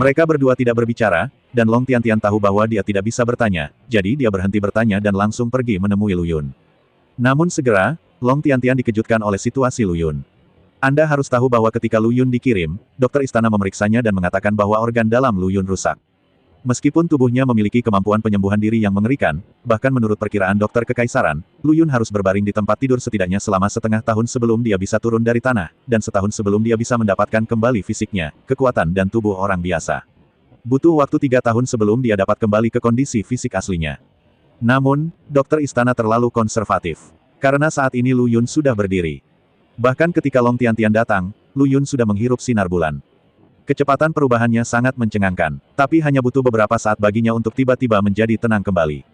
Mereka berdua tidak berbicara, dan Long Tiantian tahu bahwa dia tidak bisa bertanya, jadi dia berhenti bertanya dan langsung pergi menemui Lu Yun. Namun segera, Long Tiantian dikejutkan oleh situasi Lu Yun. Anda harus tahu bahwa ketika Lu Yun dikirim, dokter istana memeriksanya dan mengatakan bahwa organ dalam Lu Yun rusak. Meskipun tubuhnya memiliki kemampuan penyembuhan diri yang mengerikan, bahkan menurut perkiraan dokter kekaisaran, Lu Yun harus berbaring di tempat tidur setidaknya selama setengah tahun sebelum dia bisa turun dari tanah, dan setahun sebelum dia bisa mendapatkan kembali fisiknya, kekuatan dan tubuh orang biasa. Butuh waktu 3 tahun sebelum dia dapat kembali ke kondisi fisik aslinya. Namun, dokter istana terlalu konservatif. Karena saat ini Lu Yun sudah berdiri. Bahkan ketika Long Tiantian datang, Lu Yun sudah menghirup sinar bulan. Kecepatan perubahannya sangat mencengangkan, tapi hanya butuh beberapa saat baginya untuk tiba-tiba menjadi tenang kembali.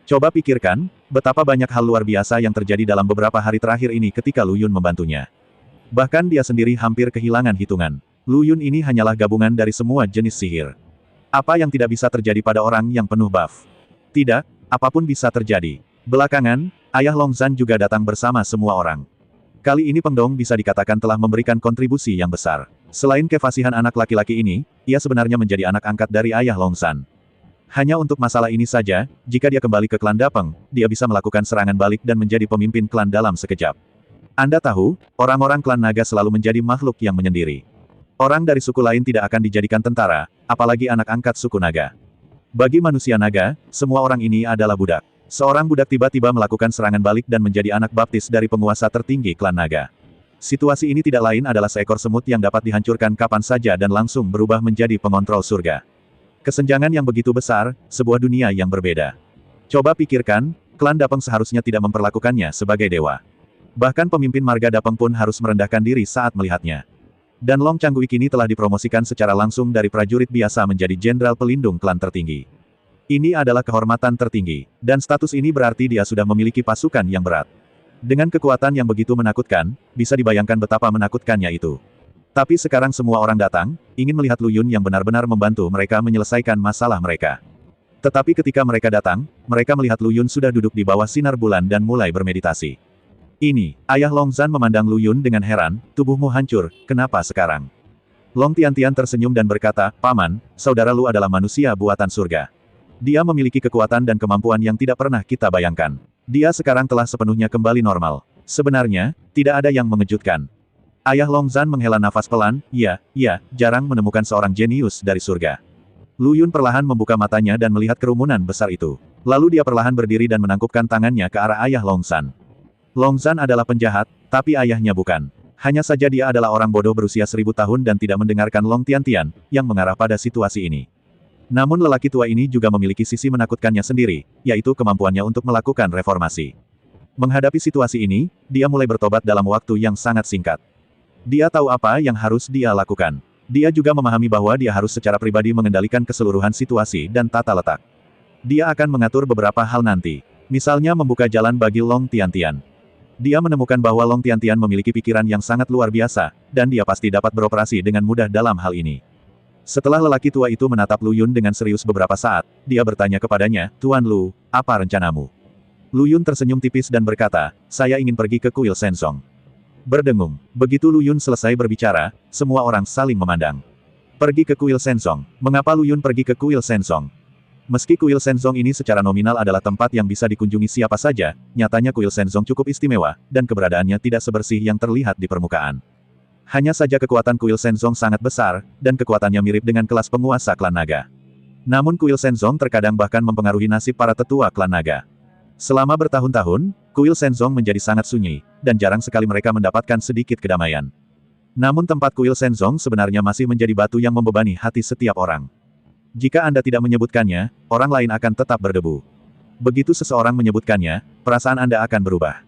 Coba pikirkan, betapa banyak hal luar biasa yang terjadi dalam beberapa hari terakhir ini ketika Lu Yun membantunya. Bahkan dia sendiri hampir kehilangan hitungan. Lu Yun ini hanyalah gabungan dari semua jenis sihir. Apa yang tidak bisa terjadi pada orang yang penuh buff? Tidak, apapun bisa terjadi. Belakangan, ayah Long Zhan juga datang bersama semua orang. Kali ini Peng Dong bisa dikatakan telah memberikan kontribusi yang besar. Selain kefasihan anak laki-laki ini, ia sebenarnya menjadi anak angkat dari ayah Long Zhan. Hanya untuk masalah ini saja, jika dia kembali ke klan Dapeng, dia bisa melakukan serangan balik dan menjadi pemimpin klan dalam sekejap. Anda tahu, orang-orang klan naga selalu menjadi makhluk yang menyendiri. Orang dari suku lain tidak akan dijadikan tentara, apalagi anak angkat suku naga. Bagi manusia naga, semua orang ini adalah budak. Seorang budak tiba-tiba melakukan serangan balik dan menjadi anak baptis dari penguasa tertinggi klan naga. Situasi ini tidak lain adalah seekor semut yang dapat dihancurkan kapan saja dan langsung berubah menjadi pengontrol surga. Kesenjangan yang begitu besar, sebuah dunia yang berbeda. Coba pikirkan, klan Dapeng seharusnya tidak memperlakukannya sebagai dewa. Bahkan pemimpin marga Dapeng pun harus merendahkan diri saat melihatnya. Dan Long Changguik ini telah dipromosikan secara langsung dari prajurit biasa menjadi jenderal pelindung klan tertinggi. Ini adalah kehormatan tertinggi, dan status ini berarti dia sudah memiliki pasukan yang berat. Dengan kekuatan yang begitu menakutkan, bisa dibayangkan betapa menakutkannya itu. Tapi sekarang semua orang datang, ingin melihat Lu Yun yang benar-benar membantu mereka menyelesaikan masalah mereka. Tetapi ketika mereka datang, mereka melihat Lu Yun sudah duduk di bawah sinar bulan dan mulai bermeditasi. Ini, ayah Long Zhan memandang Lu Yun dengan heran, tubuhmu hancur, kenapa sekarang? Long Tiantian tersenyum dan berkata, Paman, saudara Lu adalah manusia buatan surga. Dia memiliki kekuatan dan kemampuan yang tidak pernah kita bayangkan. Dia sekarang telah sepenuhnya kembali normal. Sebenarnya, tidak ada yang mengejutkan. Ayah Long Zhan menghela nafas pelan, iya, jarang menemukan seorang jenius dari surga. Lu Yun perlahan membuka matanya dan melihat kerumunan besar itu. Lalu dia perlahan berdiri dan menangkupkan tangannya ke arah ayah Long Zhan. Long Zhan adalah penjahat, tapi ayahnya bukan. Hanya saja dia adalah orang bodoh berusia 1000 tahun dan tidak mendengarkan Long Tiantian, yang mengarah pada situasi ini. Namun lelaki tua ini juga memiliki sisi menakutkannya sendiri, yaitu kemampuannya untuk melakukan reformasi. Menghadapi situasi ini, dia mulai bertobat dalam waktu yang sangat singkat. Dia tahu apa yang harus dia lakukan. Dia juga memahami bahwa dia harus secara pribadi mengendalikan keseluruhan situasi dan tata letak. Dia akan mengatur beberapa hal nanti. Misalnya membuka jalan bagi Long Tiantian. Dia menemukan bahwa Long Tiantian memiliki pikiran yang sangat luar biasa, dan dia pasti dapat beroperasi dengan mudah dalam hal ini. Setelah lelaki tua itu menatap Lu Yun dengan serius beberapa saat, dia bertanya kepadanya, Tuan Lu, apa rencanamu? Lu Yun tersenyum tipis dan berkata, saya ingin pergi ke kuil Sensong. Berdengung. Begitu Lu Yun selesai berbicara, semua orang saling memandang. Pergi ke kuil Sensong. Mengapa Lu Yun pergi ke kuil Sensong? Meski kuil Sensong ini secara nominal adalah tempat yang bisa dikunjungi siapa saja, nyatanya kuil Sensong cukup istimewa, dan keberadaannya tidak sebersih yang terlihat di permukaan. Hanya saja kekuatan kuil Sensong sangat besar, dan kekuatannya mirip dengan kelas penguasa klan naga. Namun kuil Sensong terkadang bahkan mempengaruhi nasib para tetua klan naga. Selama bertahun-tahun, kuil Sensong menjadi sangat sunyi, dan jarang sekali mereka mendapatkan sedikit kedamaian. Namun tempat kuil Sensong sebenarnya masih menjadi batu yang membebani hati setiap orang. Jika Anda tidak menyebutkannya, orang lain akan tetap berdebu. Begitu seseorang menyebutkannya, perasaan Anda akan berubah.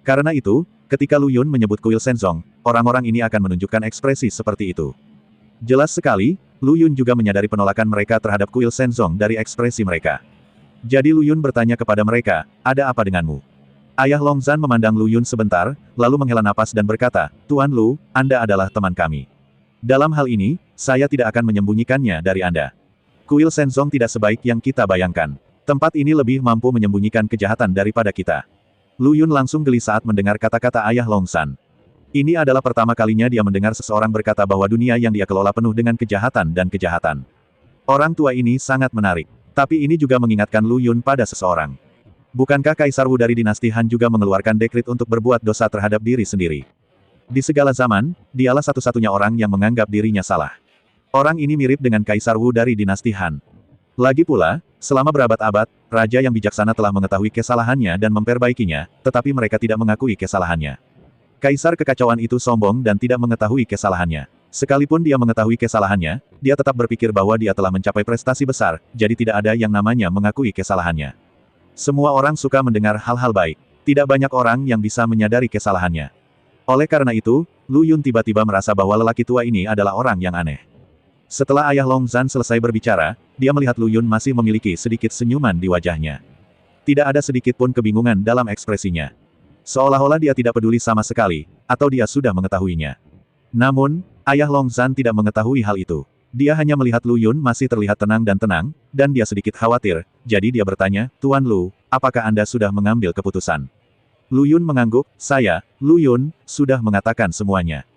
Karena itu, ketika Lu Yun menyebut kuil Sensong, orang-orang ini akan menunjukkan ekspresi seperti itu. Jelas sekali, Lu Yun juga menyadari penolakan mereka terhadap kuil Sensong dari ekspresi mereka. Jadi Lu Yun bertanya kepada mereka, ada apa denganmu? Ayah Long Zhan memandang Lu Yun sebentar, lalu menghela napas dan berkata, Tuan Lu, Anda adalah teman kami. Dalam hal ini, saya tidak akan menyembunyikannya dari Anda. Kuil Sensong tidak sebaik yang kita bayangkan. Tempat ini lebih mampu menyembunyikan kejahatan daripada kita. Lu Yun langsung geli saat mendengar kata-kata ayah Long Zhan. Ini adalah pertama kalinya dia mendengar seseorang berkata bahwa dunia yang dia kelola penuh dengan kejahatan dan kejahatan. Orang tua ini sangat menarik. Tapi ini juga mengingatkan Lu Yun pada seseorang. Bukankah Kaisar Wu dari dinasti Han juga mengeluarkan dekrit untuk berbuat dosa terhadap diri sendiri? Di segala zaman, dialah satu-satunya orang yang menganggap dirinya salah. Orang ini mirip dengan Kaisar Wu dari dinasti Han. Lagi pula, selama berabad-abad, raja yang bijaksana telah mengetahui kesalahannya dan memperbaikinya, tetapi mereka tidak mengakui kesalahannya. Kaisar kekacauan itu sombong dan tidak mengetahui kesalahannya. Sekalipun dia mengetahui kesalahannya, dia tetap berpikir bahwa dia telah mencapai prestasi besar, jadi tidak ada yang namanya mengakui kesalahannya. Semua orang suka mendengar hal-hal baik. Tidak banyak orang yang bisa menyadari kesalahannya. Oleh karena itu, Lu Yun tiba-tiba merasa bahwa lelaki tua ini adalah orang yang aneh. Setelah ayah Long Zhan selesai berbicara, dia melihat Lu Yun masih memiliki sedikit senyuman di wajahnya. Tidak ada sedikit pun kebingungan dalam ekspresinya. Seolah-olah dia tidak peduli sama sekali, atau dia sudah mengetahuinya. Namun, ayah Long Zhan tidak mengetahui hal itu. Dia hanya melihat Lu Yun masih terlihat tenang, dan dia sedikit khawatir, jadi dia bertanya, "Tuan Lu, apakah Anda sudah mengambil keputusan?" Lu Yun mengangguk, Lu Yun, sudah mengatakan semuanya.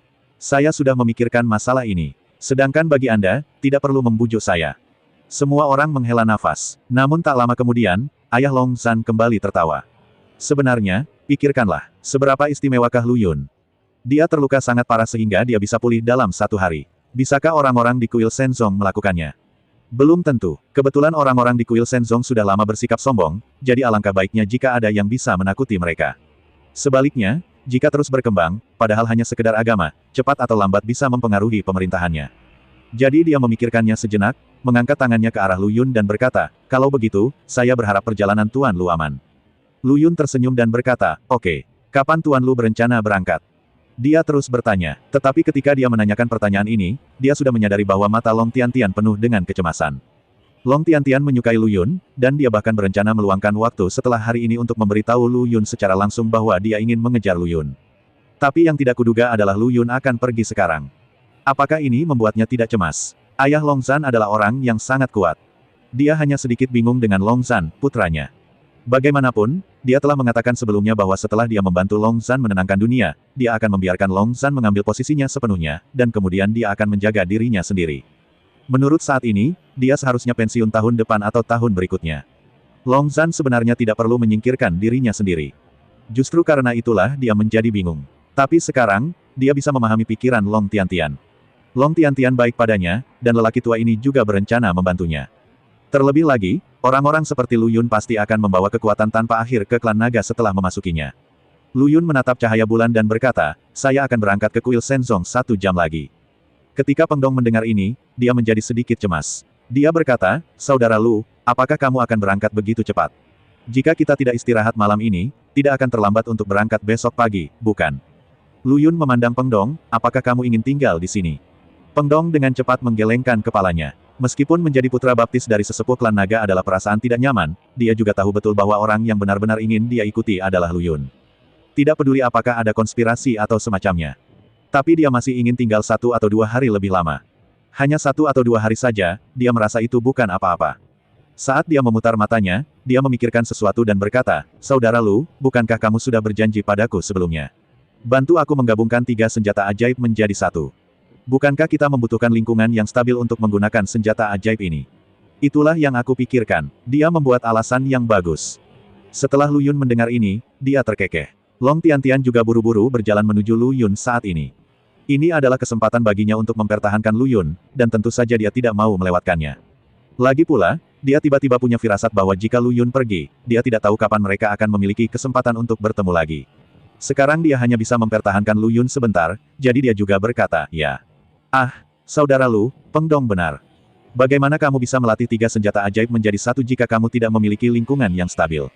Saya sudah memikirkan masalah ini. Sedangkan bagi Anda, tidak perlu membujuk saya. Semua orang menghela nafas. Namun tak lama kemudian, ayah Long Zhan kembali tertawa. Sebenarnya, pikirkanlah, seberapa istimewakah Lu Yun? Dia terluka sangat parah sehingga dia bisa pulih dalam 1 hari. Bisakah orang-orang di kuil Shenzong melakukannya? Belum tentu. Kebetulan orang-orang di kuil Shenzong sudah lama bersikap sombong, jadi alangkah baiknya jika ada yang bisa menakuti mereka. Sebaliknya, jika terus berkembang, padahal hanya sekedar agama, cepat atau lambat bisa mempengaruhi pemerintahannya. Jadi dia memikirkannya sejenak, mengangkat tangannya ke arah Lu Yun dan berkata, "Kalau begitu, saya berharap perjalanan Tuan Lu aman." Lu Yun tersenyum dan berkata, "Oke. Kapan Tuan Lu berencana berangkat?" Dia terus bertanya, tetapi ketika dia menanyakan pertanyaan ini, dia sudah menyadari bahwa mata Long Tiantian penuh dengan kecemasan. Long Tiantian menyukai Lu Yun, dan dia bahkan berencana meluangkan waktu setelah hari ini untuk memberitahu Lu Yun secara langsung bahwa dia ingin mengejar Lu Yun. Tapi yang tidak kuduga adalah Lu Yun akan pergi sekarang. Apakah ini membuatnya tidak cemas? Ayah Long Zhan adalah orang yang sangat kuat. Dia hanya sedikit bingung dengan Long Zhan, putranya. Bagaimanapun, dia telah mengatakan sebelumnya bahwa setelah dia membantu Long Zhan menenangkan dunia, dia akan membiarkan Long Zhan mengambil posisinya sepenuhnya, dan kemudian dia akan menjaga dirinya sendiri. Menurut saat ini, dia seharusnya pensiun tahun depan atau tahun berikutnya. Long Zhan sebenarnya tidak perlu menyingkirkan dirinya sendiri. Justru karena itulah dia menjadi bingung. Tapi sekarang, dia bisa memahami pikiran Long Tiantian. Long Tiantian baik padanya, dan lelaki tua ini juga berencana membantunya. Terlebih lagi, orang-orang seperti Lu Yun pasti akan membawa kekuatan tanpa akhir ke klan naga setelah memasukinya. Lu Yun menatap cahaya bulan dan berkata, "Saya akan berangkat ke kuil Shenzong 1 jam lagi." Ketika Peng Dong mendengar ini, dia menjadi sedikit cemas. Dia berkata, "Saudara Lu, apakah kamu akan berangkat begitu cepat? Jika kita tidak istirahat malam ini, tidak akan terlambat untuk berangkat besok pagi, bukan?" Lu Yun memandang Peng Dong, "Apakah kamu ingin tinggal di sini?" Peng Dong dengan cepat menggelengkan kepalanya. Meskipun menjadi putra baptis dari sesepuh klan naga adalah perasaan tidak nyaman, dia juga tahu betul bahwa orang yang benar-benar ingin dia ikuti adalah Lu Yun. Tidak peduli apakah ada konspirasi atau semacamnya. Tapi dia masih ingin tinggal 1 atau 2 hari lebih lama. Hanya 1 atau 2 hari saja, dia merasa itu bukan apa-apa. Saat dia memutar matanya, dia memikirkan sesuatu dan berkata, "Saudara Lu, bukankah kamu sudah berjanji padaku sebelumnya? Bantu aku menggabungkan 3 senjata ajaib menjadi 1. Bukankah kita membutuhkan lingkungan yang stabil untuk menggunakan senjata ajaib ini?" Itulah yang aku pikirkan. Dia membuat alasan yang bagus. Setelah Lu Yun mendengar ini, dia terkekeh. Long Tiantian juga buru-buru berjalan menuju Lu Yun saat ini. Ini adalah kesempatan baginya untuk mempertahankan Lu Yun, dan tentu saja dia tidak mau melewatkannya. Lagi pula, dia tiba-tiba punya firasat bahwa jika Lu Yun pergi, dia tidak tahu kapan mereka akan memiliki kesempatan untuk bertemu lagi. Sekarang dia hanya bisa mempertahankan Lu Yun sebentar, jadi dia juga berkata, "Ya." "Ah, saudara Lu, Peng Dong benar. Bagaimana kamu bisa melatih 3 senjata ajaib menjadi 1 jika kamu tidak memiliki lingkungan yang stabil?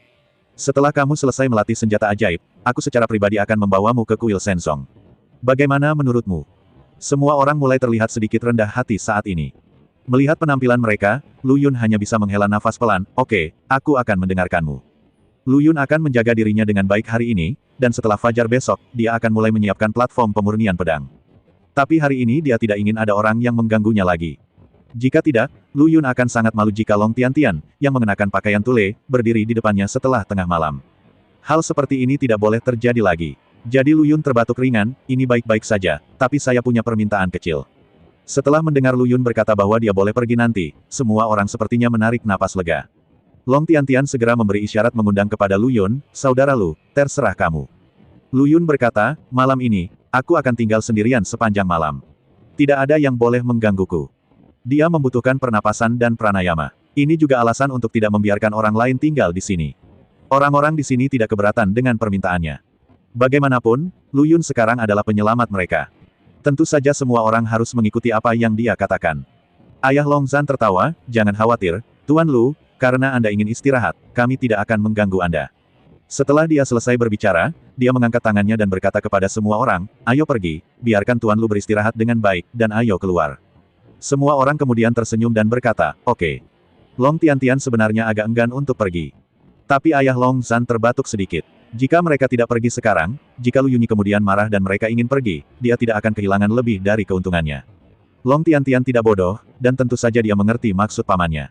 Setelah kamu selesai melatih senjata ajaib, aku secara pribadi akan membawamu ke kuil Shenzong. Bagaimana menurutmu?" Semua orang mulai terlihat sedikit rendah hati saat ini. Melihat penampilan mereka, Lu Yun hanya bisa menghela nafas pelan, "Oke, aku akan mendengarkanmu." Lu Yun akan menjaga dirinya dengan baik hari ini, dan setelah fajar besok, dia akan mulai menyiapkan platform pemurnian pedang. Tapi hari ini dia tidak ingin ada orang yang mengganggunya lagi. Jika tidak, Lu Yun akan sangat malu jika Long Tiantian, yang mengenakan pakaian tule, berdiri di depannya setelah tengah malam. Hal seperti ini tidak boleh terjadi lagi. Jadi Lu Yun terbatuk ringan, "Ini baik-baik saja, tapi saya punya permintaan kecil. Setelah mendengar Lu Yun berkata bahwa dia boleh pergi nanti, semua orang sepertinya menarik napas lega. Long Tiantian segera memberi isyarat mengundang kepada Lu Yun, "Saudara Lu, terserah kamu." Lu Yun berkata, "Malam ini, aku akan tinggal sendirian sepanjang malam. Tidak ada yang boleh menggangguku." Dia membutuhkan pernapasan dan pranayama. Ini juga alasan untuk tidak membiarkan orang lain tinggal di sini. Orang-orang di sini tidak keberatan dengan permintaannya. Bagaimanapun, Lu Yun sekarang adalah penyelamat mereka. Tentu saja semua orang harus mengikuti apa yang dia katakan. Ayah Long Zhan tertawa, "Jangan khawatir, Tuan Lu, karena Anda ingin istirahat, kami tidak akan mengganggu Anda." Setelah dia selesai berbicara, dia mengangkat tangannya dan berkata kepada semua orang, "Ayo pergi, biarkan Tuan Lu beristirahat dengan baik, dan ayo keluar." Semua orang kemudian tersenyum dan berkata, "Oke." Long Tiantian sebenarnya agak enggan untuk pergi. Tapi ayah Long Zhan terbatuk sedikit. Jika mereka tidak pergi sekarang, jika Lu Yunyi kemudian marah dan mereka ingin pergi, dia tidak akan kehilangan lebih dari keuntungannya. Long Tiantian tidak bodoh, dan tentu saja dia mengerti maksud pamannya.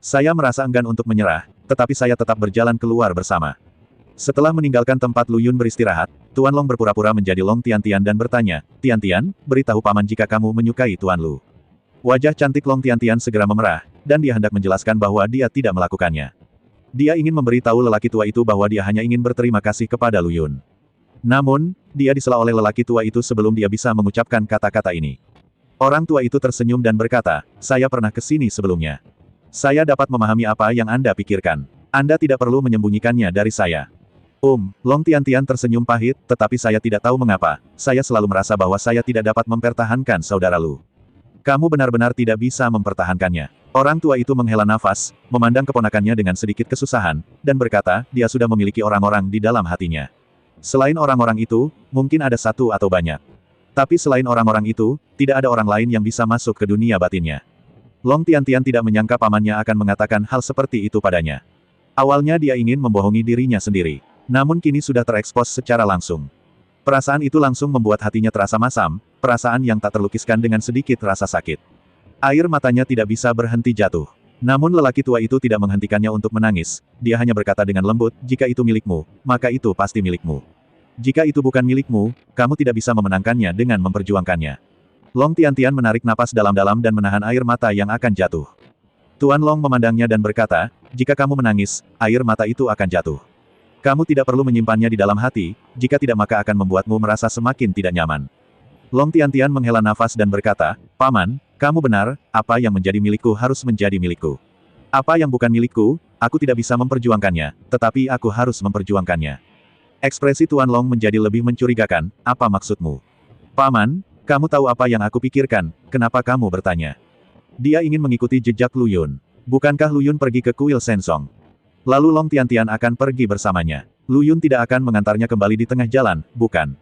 "Saya merasa enggan untuk menyerah, tetapi saya tetap berjalan keluar bersama." Setelah meninggalkan tempat Lu Yun beristirahat, Tuan Long berpura-pura menjadi Long Tiantian dan bertanya, "Tiantian, beritahu paman jika kamu menyukai Tuan Lu." Wajah cantik Long Tiantian segera memerah, dan dia hendak menjelaskan bahwa dia tidak melakukannya. Dia ingin memberitahu lelaki tua itu bahwa dia hanya ingin berterima kasih kepada Lu Yun. Namun, dia disela oleh lelaki tua itu sebelum dia bisa mengucapkan kata-kata ini. Orang tua itu tersenyum dan berkata, "Saya pernah ke sini sebelumnya. Saya dapat memahami apa yang Anda pikirkan. Anda tidak perlu menyembunyikannya dari saya." Long Tiantian tersenyum pahit, "Tetapi saya tidak tahu mengapa, saya selalu merasa bahwa saya tidak dapat mempertahankan saudara Lu. Kamu benar-benar tidak bisa mempertahankannya." Orang tua itu menghela nafas, memandang keponakannya dengan sedikit kesusahan, dan berkata, dia sudah memiliki orang-orang di dalam hatinya. Selain orang-orang itu, mungkin ada satu atau banyak. Tapi selain orang-orang itu, tidak ada orang lain yang bisa masuk ke dunia batinnya. Long Tiantian tidak menyangka pamannya akan mengatakan hal seperti itu padanya. Awalnya dia ingin membohongi dirinya sendiri. Namun kini sudah terekspos secara langsung. Perasaan itu langsung membuat hatinya terasa masam, perasaan yang tak terlukiskan dengan sedikit rasa sakit. Air matanya tidak bisa berhenti jatuh. Namun lelaki tua itu tidak menghentikannya untuk menangis, dia hanya berkata dengan lembut, "Jika itu milikmu, maka itu pasti milikmu. Jika itu bukan milikmu, kamu tidak bisa memenangkannya dengan memperjuangkannya." Long Tiantian menarik napas dalam-dalam dan menahan air mata yang akan jatuh. Tuan Long memandangnya dan berkata, "Jika kamu menangis, air mata itu akan jatuh. Kamu tidak perlu menyimpannya di dalam hati, jika tidak maka akan membuatmu merasa semakin tidak nyaman." Long Tiantian menghela nafas dan berkata, "Paman, kamu benar, apa yang menjadi milikku harus menjadi milikku. Apa yang bukan milikku, aku tidak bisa memperjuangkannya, tetapi aku harus memperjuangkannya." Ekspresi Tuan Long menjadi lebih mencurigakan, "Apa maksudmu?" "Paman, kamu tahu apa yang aku pikirkan, kenapa kamu bertanya?" Dia ingin mengikuti jejak Lu Yun. Bukankah Lu Yun pergi ke kuil Sensong? Lalu Long Tiantian akan pergi bersamanya. Lu Yun tidak akan mengantarnya kembali di tengah jalan, bukan?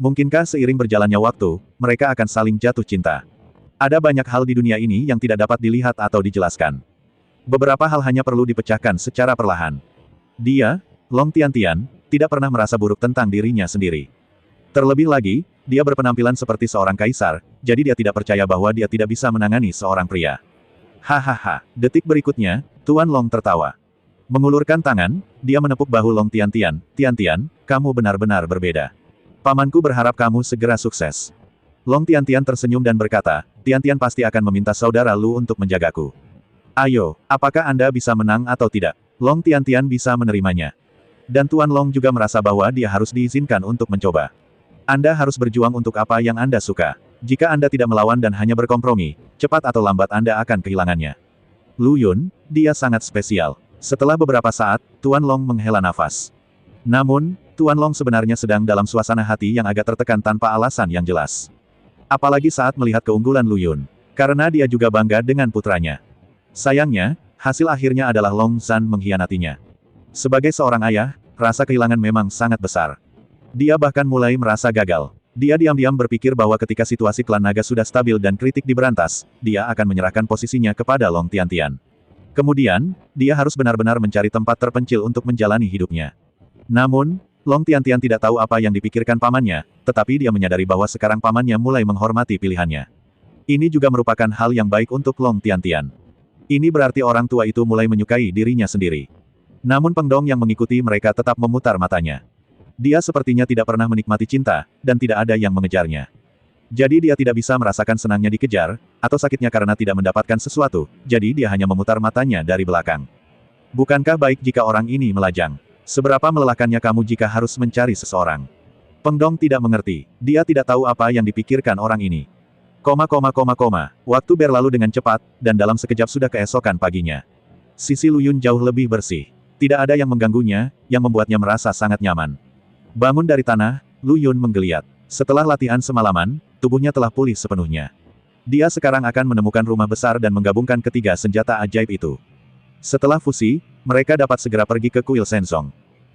Mungkinkah seiring berjalannya waktu, mereka akan saling jatuh cinta? Ada banyak hal di dunia ini yang tidak dapat dilihat atau dijelaskan. Beberapa hal hanya perlu dipecahkan secara perlahan. Dia, Long Tiantian, tidak pernah merasa buruk tentang dirinya sendiri. Terlebih lagi, dia berpenampilan seperti seorang kaisar, jadi dia tidak percaya bahwa dia tidak bisa menangani seorang pria. Hahaha, detik berikutnya, Tuan Long tertawa. Mengulurkan tangan, dia menepuk bahu Long Tiantian, "Tiantian, kamu benar-benar berbeda. Pamanku berharap kamu segera sukses." Long Tiantian tersenyum dan berkata, "Tiantian pasti akan meminta saudara Lu untuk menjagaku. Ayo, apakah Anda bisa menang atau tidak?" Long Tiantian bisa menerimanya. Dan Tuan Long juga merasa bahwa dia harus diizinkan untuk mencoba. Anda harus berjuang untuk apa yang Anda suka. Jika Anda tidak melawan dan hanya berkompromi, cepat atau lambat Anda akan kehilangannya. Lu Yun, dia sangat spesial. Setelah beberapa saat, Tuan Long menghela nafas. Namun, Tuan Long sebenarnya sedang dalam suasana hati yang agak tertekan tanpa alasan yang jelas. Apalagi saat melihat keunggulan Lu Yun. Karena dia juga bangga dengan putranya. Sayangnya, hasil akhirnya adalah Long Zhan mengkhianatinya. Sebagai seorang ayah, rasa kehilangan memang sangat besar. Dia bahkan mulai merasa gagal. Dia diam-diam berpikir bahwa ketika situasi klan naga sudah stabil dan kritik diberantas, dia akan menyerahkan posisinya kepada Long Tiantian. Kemudian, dia harus benar-benar mencari tempat terpencil untuk menjalani hidupnya. Namun, Long Tiantian tidak tahu apa yang dipikirkan pamannya, tetapi dia menyadari bahwa sekarang pamannya mulai menghormati pilihannya. Ini juga merupakan hal yang baik untuk Long Tiantian. Ini berarti orang tua itu mulai menyukai dirinya sendiri. Namun Peng Dong yang mengikuti mereka tetap memutar matanya. Dia sepertinya tidak pernah menikmati cinta, dan tidak ada yang mengejarnya. Jadi dia tidak bisa merasakan senangnya dikejar, atau sakitnya karena tidak mendapatkan sesuatu, jadi dia hanya memutar matanya dari belakang. Bukankah baik jika orang ini melajang? Seberapa melelahkannya kamu jika harus mencari seseorang? Peng Dong tidak mengerti, dia tidak tahu apa yang dipikirkan orang ini. Waktu berlalu dengan cepat, dan dalam sekejap sudah keesokan paginya. Sisi Lu Yun jauh lebih bersih. Tidak ada yang mengganggunya, yang membuatnya merasa sangat nyaman. Bangun dari tanah, Lu Yun menggeliat. Setelah latihan semalaman, tubuhnya telah pulih sepenuhnya. Dia sekarang akan menemukan rumah besar dan menggabungkan ketiga senjata ajaib itu. Setelah fusi, mereka dapat segera pergi ke kuil Shenzong.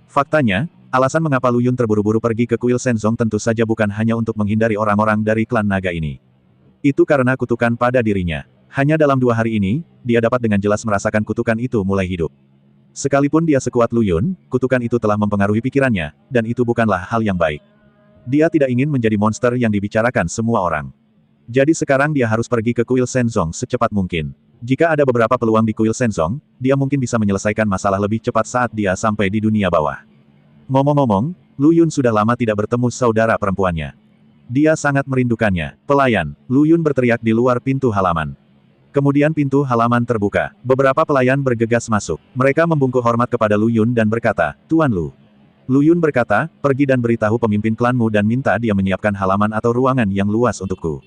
Faktanya, alasan mengapa Lu Yun terburu-buru pergi ke kuil Shenzong tentu saja bukan hanya untuk menghindari orang-orang dari klan naga ini. Itu karena kutukan pada dirinya. Hanya dalam 2 hari ini, dia dapat dengan jelas merasakan kutukan itu mulai hidup. Sekalipun dia sekuat Lu Yun, kutukan itu telah mempengaruhi pikirannya, dan itu bukanlah hal yang baik. Dia tidak ingin menjadi monster yang dibicarakan semua orang. Jadi sekarang dia harus pergi ke kuil Shenzong secepat mungkin. Jika ada beberapa peluang di kuil Shenzong, dia mungkin bisa menyelesaikan masalah lebih cepat saat dia sampai di dunia bawah. Ngomong-ngomong, Lu Yun sudah lama tidak bertemu saudara perempuannya. Dia sangat merindukannya. Pelayan, Lu Yun berteriak di luar pintu halaman. Kemudian pintu halaman terbuka. Beberapa pelayan bergegas masuk. Mereka membungkuk hormat kepada Lu Yun dan berkata, "Tuan Lu." Lu Yun berkata, "Pergi dan beritahu pemimpin klanmu dan minta dia menyiapkan halaman atau ruangan yang luas untukku.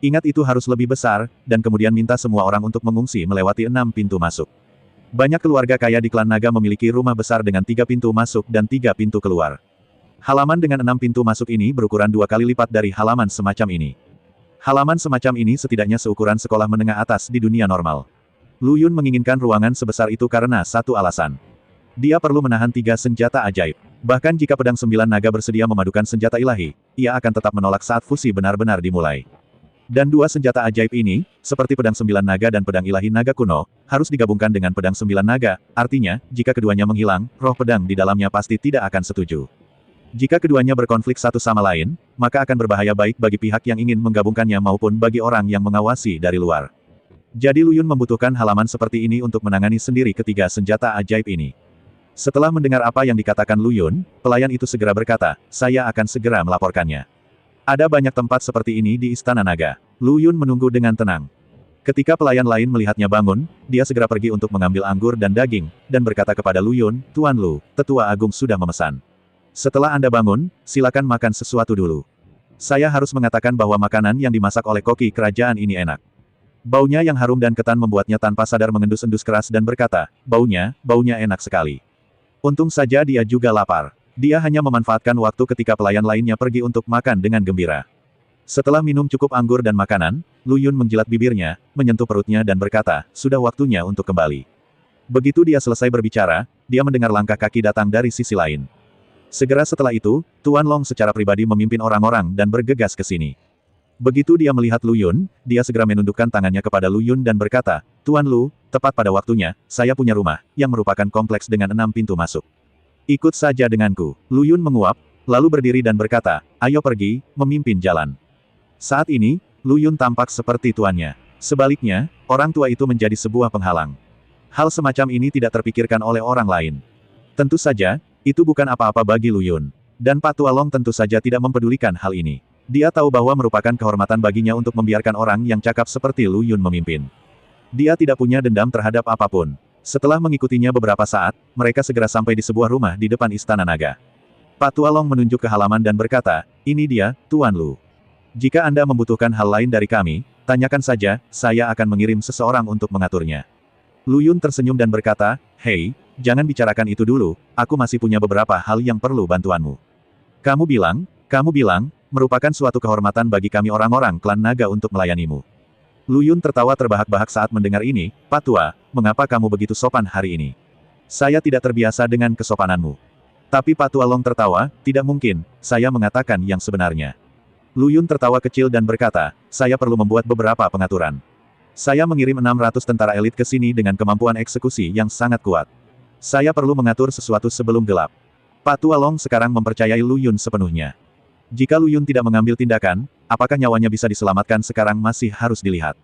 Ingat itu harus lebih besar, dan kemudian minta semua orang untuk mengungsi melewati 6 pintu masuk. Banyak keluarga kaya di klan naga memiliki rumah besar dengan 3 pintu masuk dan 3 pintu keluar. Halaman dengan 6 pintu masuk ini berukuran 2 kali lipat dari halaman semacam ini. Halaman semacam ini setidaknya seukuran sekolah menengah atas di dunia normal." Lu Yun menginginkan ruangan sebesar itu karena satu alasan. Dia perlu menahan 3 senjata ajaib. Bahkan jika pedang 9 naga bersedia memadukan senjata ilahi, ia akan tetap menolak saat fusi benar-benar dimulai. Dan 2 senjata ajaib ini, seperti pedang 9 naga dan pedang ilahi naga kuno, harus digabungkan dengan pedang 9 naga, artinya, jika keduanya menghilang, roh pedang di dalamnya pasti tidak akan setuju. Jika keduanya berkonflik satu sama lain, maka akan berbahaya baik bagi pihak yang ingin menggabungkannya maupun bagi orang yang mengawasi dari luar. Jadi Lu Yun membutuhkan halaman seperti ini untuk menangani sendiri ketiga senjata ajaib ini. Setelah mendengar apa yang dikatakan Lu Yun, pelayan itu segera berkata, "Saya akan segera melaporkannya." Ada banyak tempat seperti ini di Istana Naga. Lu Yun menunggu dengan tenang. Ketika pelayan lain melihatnya bangun, dia segera pergi untuk mengambil anggur dan daging, dan berkata kepada Lu Yun, "Tuan Lu, Tetua Agung sudah memesan. Setelah Anda bangun, silakan makan sesuatu dulu. Saya harus mengatakan bahwa makanan yang dimasak oleh koki kerajaan ini enak." Baunya yang harum dan ketan membuatnya tanpa sadar mengendus-endus keras dan berkata, baunya enak sekali." Untung saja dia juga lapar. Dia hanya memanfaatkan waktu ketika pelayan lainnya pergi untuk makan dengan gembira. Setelah minum cukup anggur dan makanan, Lu Yun menjilat bibirnya, menyentuh perutnya dan berkata, "Sudah waktunya untuk kembali." Begitu dia selesai berbicara, dia mendengar langkah kaki datang dari sisi lain. Segera setelah itu, Tuan Long secara pribadi memimpin orang-orang dan bergegas ke sini. Begitu dia melihat Lu Yun, dia segera menundukkan tangannya kepada Lu Yun dan berkata, "Tuan Lu, tepat pada waktunya, saya punya rumah, yang merupakan kompleks dengan 6 pintu masuk. Ikut saja denganku." Lu Yun menguap, lalu berdiri dan berkata, "Ayo pergi, memimpin jalan." Saat ini, Lu Yun tampak seperti tuannya. Sebaliknya, orang tua itu menjadi sebuah penghalang. Hal semacam ini tidak terpikirkan oleh orang lain. Tentu saja, itu bukan apa-apa bagi Lu Yun. Dan Pak Tua Long tentu saja tidak mempedulikan hal ini. Dia tahu bahwa merupakan kehormatan baginya untuk membiarkan orang yang cakap seperti Lu Yun memimpin. Dia tidak punya dendam terhadap apapun. Setelah mengikutinya beberapa saat, mereka segera sampai di sebuah rumah di depan Istana Naga. Pak Tua Long menunjuk ke halaman dan berkata, "Ini dia, Tuan Lu. Jika Anda membutuhkan hal lain dari kami, tanyakan saja, saya akan mengirim seseorang untuk mengaturnya." Lu Yun tersenyum dan berkata, "Hei, jangan bicarakan itu dulu, aku masih punya beberapa hal yang perlu bantuanmu. Kamu bilang, merupakan suatu kehormatan bagi kami orang-orang klan naga untuk melayanimu." Lu Yun tertawa terbahak-bahak saat mendengar ini, "Pak Tua, mengapa kamu begitu sopan hari ini? Saya tidak terbiasa dengan kesopananmu." Tapi Pak Tua Long tertawa, "Tidak mungkin, saya mengatakan yang sebenarnya." Lu Yun tertawa kecil dan berkata, "Saya perlu membuat beberapa pengaturan. Saya mengirim 600 tentara elit ke sini dengan kemampuan eksekusi yang sangat kuat. Saya perlu mengatur sesuatu sebelum gelap." Pak Tua Long sekarang mempercayai Lu Yun sepenuhnya. Jika Lu Yun tidak mengambil tindakan, apakah nyawanya bisa diselamatkan sekarang masih harus dilihat.